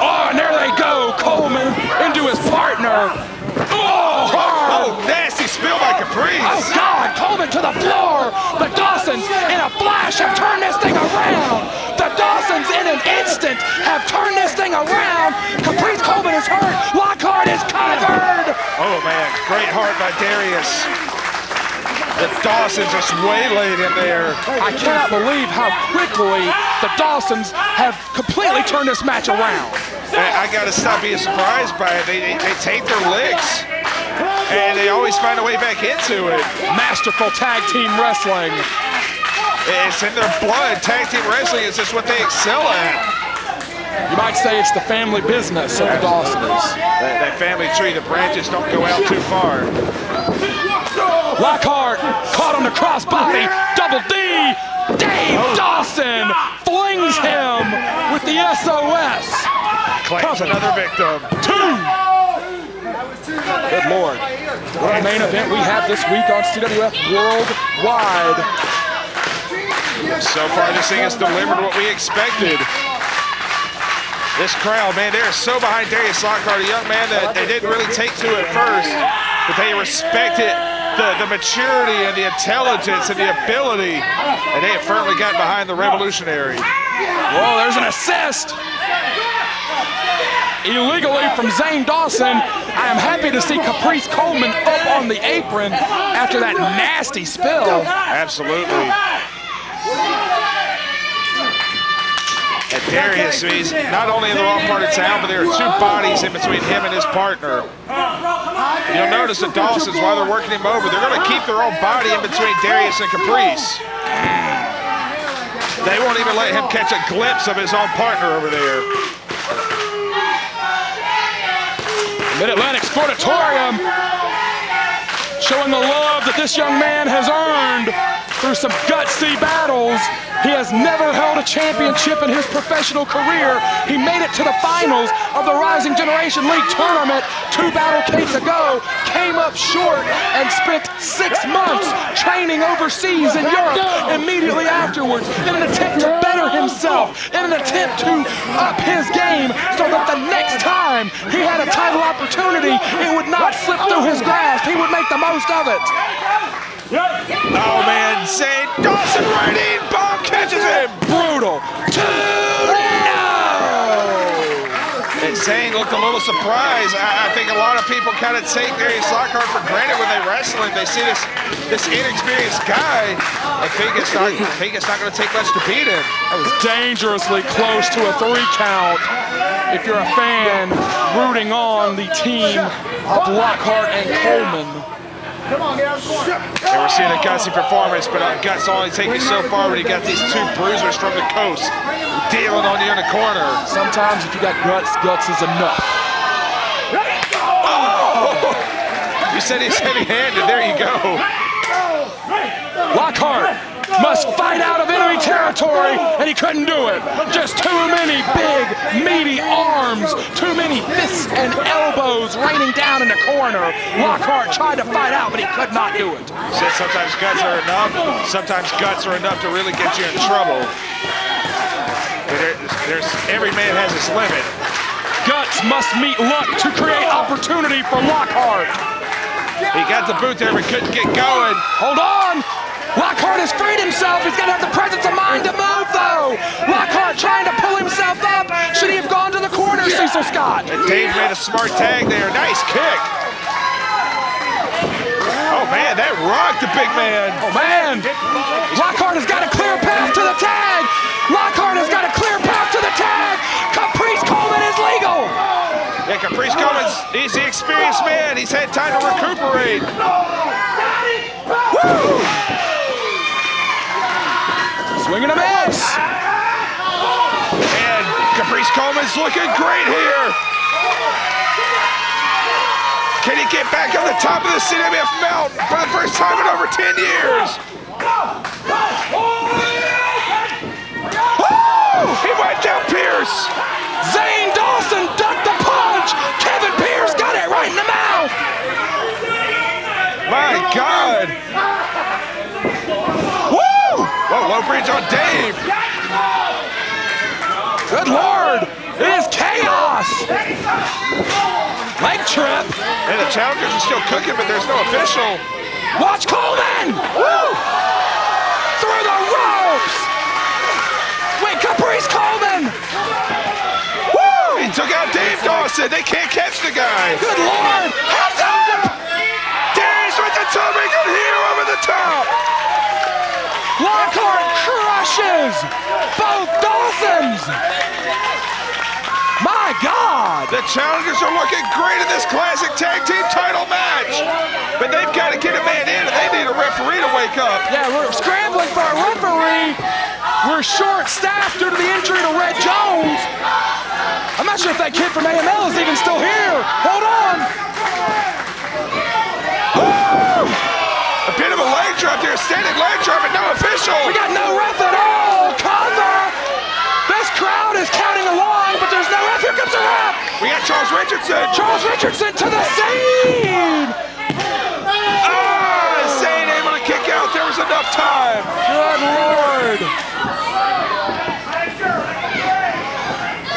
Oh, and there they go, Coleman into his partner. Oh, nasty spill by Caprice. Oh God, Coleman to the floor. The Dawsons in a flash have turned this thing around. The Dawsons in an instant have turned this thing around. Caprice Coleman is hurt. Lockhart is covered. Oh man, great heart by Darius. The Dawsons just waylaid him there. I cannot believe how quickly the Dawsons have completely turned this match around. I gotta stop being surprised by it. They take their licks, and they always find a way back into it. Masterful tag team wrestling. It's in their blood. Tag team wrestling is just what they excel at. You might say it's the family business of the Dawsons. That family tree, the branches don't go out too far. Lockhart caught on the crossbody. Double D. Dave Dawson flings him with the SOS. Claims another victim. 2. Good Lord. What a main event we have this week on CWF Worldwide. So far, this thing has delivered what we expected. This crowd, man, they're so behind Darius Lockhart, a young man that they didn't really take to at first, but they respected the maturity and the intelligence and the ability, and they have firmly gotten behind the Revolutionary. Whoa, there's an assist. Illegally from Zane Dawson. I am happy to see Caprice Coleman up on the apron after that nasty spill. Absolutely. And Darius, he's not only in the wrong part of town, but there are 2 bodies in between him and his partner. You'll notice the Dawsons, while they're working him over, they're going to keep their own body in between Darius and Caprice. They won't even let him catch a glimpse of his own partner over there. Mid-Atlantic Sportatorium showing the love that this young man has earned through some gutsy battles. He has never held a championship in his professional career. He made it to the finals of the Rising Generation League tournament 2 battle capes ago, came up short, and spent 6 months training overseas in Europe immediately afterwards in an attempt to better himself, in an attempt to up his game so that the next time he had a title opportunity, it would not slip through his grasp. He would make the most of it. Oh man, Zane Dawson right in, bomb catches him. Brutal. 2-0. And Zane looked a little surprised. I think a lot of people kind of take Darius Lockhart for granted when they wrestle him. They see this inexperienced guy and think it's not going to take much to beat him. That was dangerously close to a 3 count. If you're a fan rooting on the team of Lockhart and Coleman. Come on, get out of the corner. And we're seeing a gutsy performance, but guts only take you so far when you got these 2 bruisers from the coast dealing on you in the corner. Sometimes if you got guts, guts is enough. Oh! You said he's heavy-handed. There you go. Lockhart must fight out of enemy territory, and he couldn't do it. Just too many big, meaty arms, too many fists and elbows raining down in the corner. Lockhart tried to fight out, but he could not do it. Said sometimes guts are enough. Sometimes guts are enough to really get you in trouble. Every man has his limit. Guts must meet luck to create opportunity for Lockhart. He got the boot there, but couldn't get going. Hold on. Lockhart has freed himself. He's going to have the presence of mind to move, though. Lockhart trying to pull himself up. Should he have gone to the corner, Cecil Scott? And Dave made a smart tag there. Nice kick. Oh, man, that rocked the big man. Oh, man. Lockhart has got a clear path to the tag. Lockhart has got a clear path to the tag. Caprice Coleman is legal. Yeah, Caprice Coleman's, he's the experienced man. He's had time to recuperate. Woo! Swing and a miss. And Caprice Coleman's looking great here. Can he get back on the top of the CWF mountain for the first time in over 10 years? Woo! He wiped out Pierce. Zane Dawson ducked the punch. Kevin Pierce got it right in the mouth. My God. Woo! Whoa, low bridge on Dave. Good Lord. It is chaos. Leg trip. And the challengers are still cooking, but there's no official. Watch Coleman. Woo! Through the ropes. Wait, Caprice Coleman. Woo! He took out Dave Dawson. They can't catch the guy. Good Lord. Heads up. Darius with the tummy gun here over the top. Lockhart crushes both Dawsons. My God! The challengers are looking great in this classic tag team title match. But they've got to get a man in and they need a referee to wake up. Yeah, we're scrambling for a referee. We're short-staffed due to the injury to Red Jones. I'm not sure if that kid from AML is even still here. Hold on. Woo! A bit of a leg drop there, standing leg drop, but no official. We got no ref at all. Cover. This crowd is counting along, but there's no ref. Here comes the ref. got Charles Richardson. Charles Richardson to the scene. Zane able to kick out. There was enough time. Good Lord.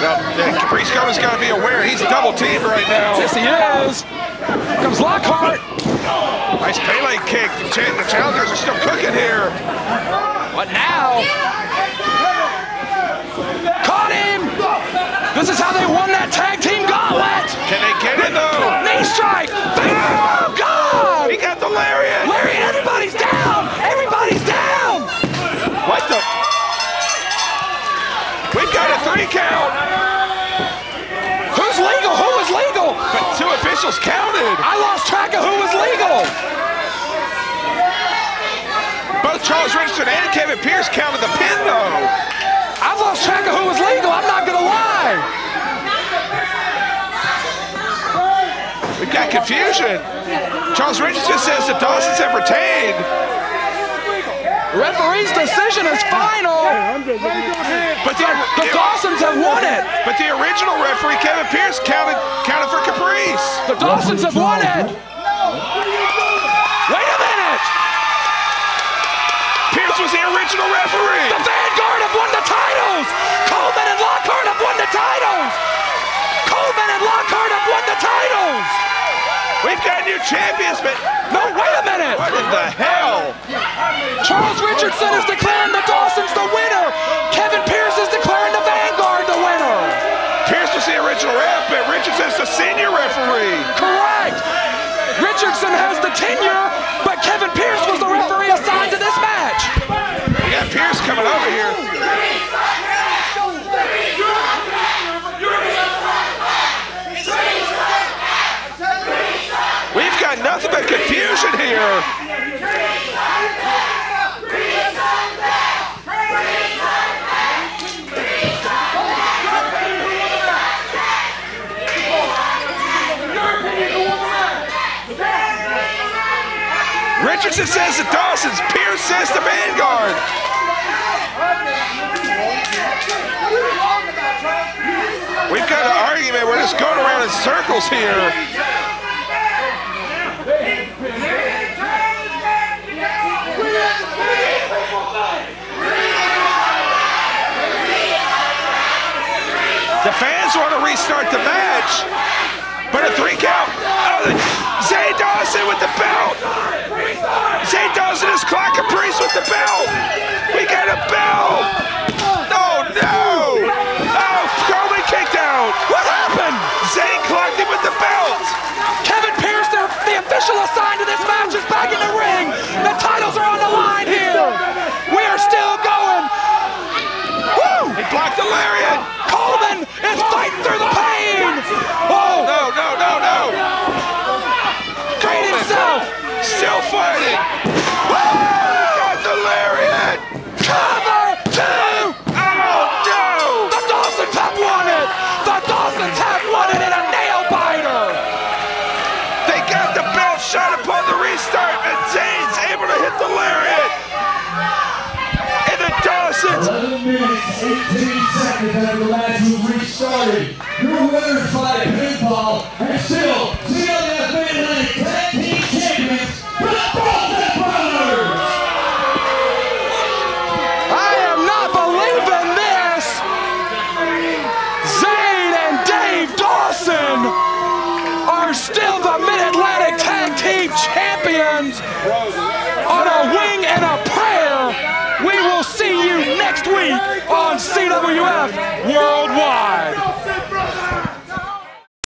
Now, Caprice Coleman's got to be aware. He's double teamed right now. Yes, he is. Here comes Lockhart. Nice Pele kick. The challengers are still cooking here. What now? Caught him. This is how they won that tag team gauntlet. Can they get it though? Knee strike. Oh, God. He got the lariat. Lariat, everybody's down. Everybody's down. What the? We've got a 3 count. Who's legal? Who is legal? But 2 officials counted. I lost track of who was legal. Both Charles Richardson and Kevin Pierce counted the pin though. I've lost track of who was legal. I'm not gonna lie. We've got confusion. Charles Richardson says the Dawsons have retained. Referee's decision is final. But the Dawsons have won it. But the original referee, Kevin Pierce, counted for Caprice. The Dawsons have won it. Wait a minute. Pierce was the original referee. The Vanguard have won the titles. Coleman and Lockhart have won the titles. Coleman and Lockhart have won the titles. We've got new champions, but no, wait a minute. What in the hell? Charles Richardson is declaring the Dawsons the winner. Kevin Pierce is declaring the Vanguard the winner. Pierce was the original ref, but Richardson's the senior referee. Correct. Richardson has the tenure, but Kevin Pierce was the referee assigned to this match. We got Pierce coming over here. We've got nothing but confusion here. Richardson says the Dawsons, Pierce says the Vanguard. We've got an argument, we're just going around in circles here. The fans want to restart the match, but a 3 count. Zane Dawson with the belt. Zane Dawson is clock Caprice with the belt. We got a belt. Oh no! Oh, Coleman kicked out. What happened? Zane clocked him with the belt. Kevin Pierce, the official assigned to this match, is back in the ring. The titles are on the line here. We are still going. Woo! He blocked the lariat. Coleman is fighting through the pain. Oh no! Coleman himself still fighting. Woo! Got the lariat. Cover 2. Oh no! The Dawsons have won it. The Dawsons have won it in a nail biter. They got the belt shot upon the restart, and Zane's able to hit the lariat. And the Dawsons. 11 minutes, 18 seconds after the match was restarted. Your winners by pinfall and still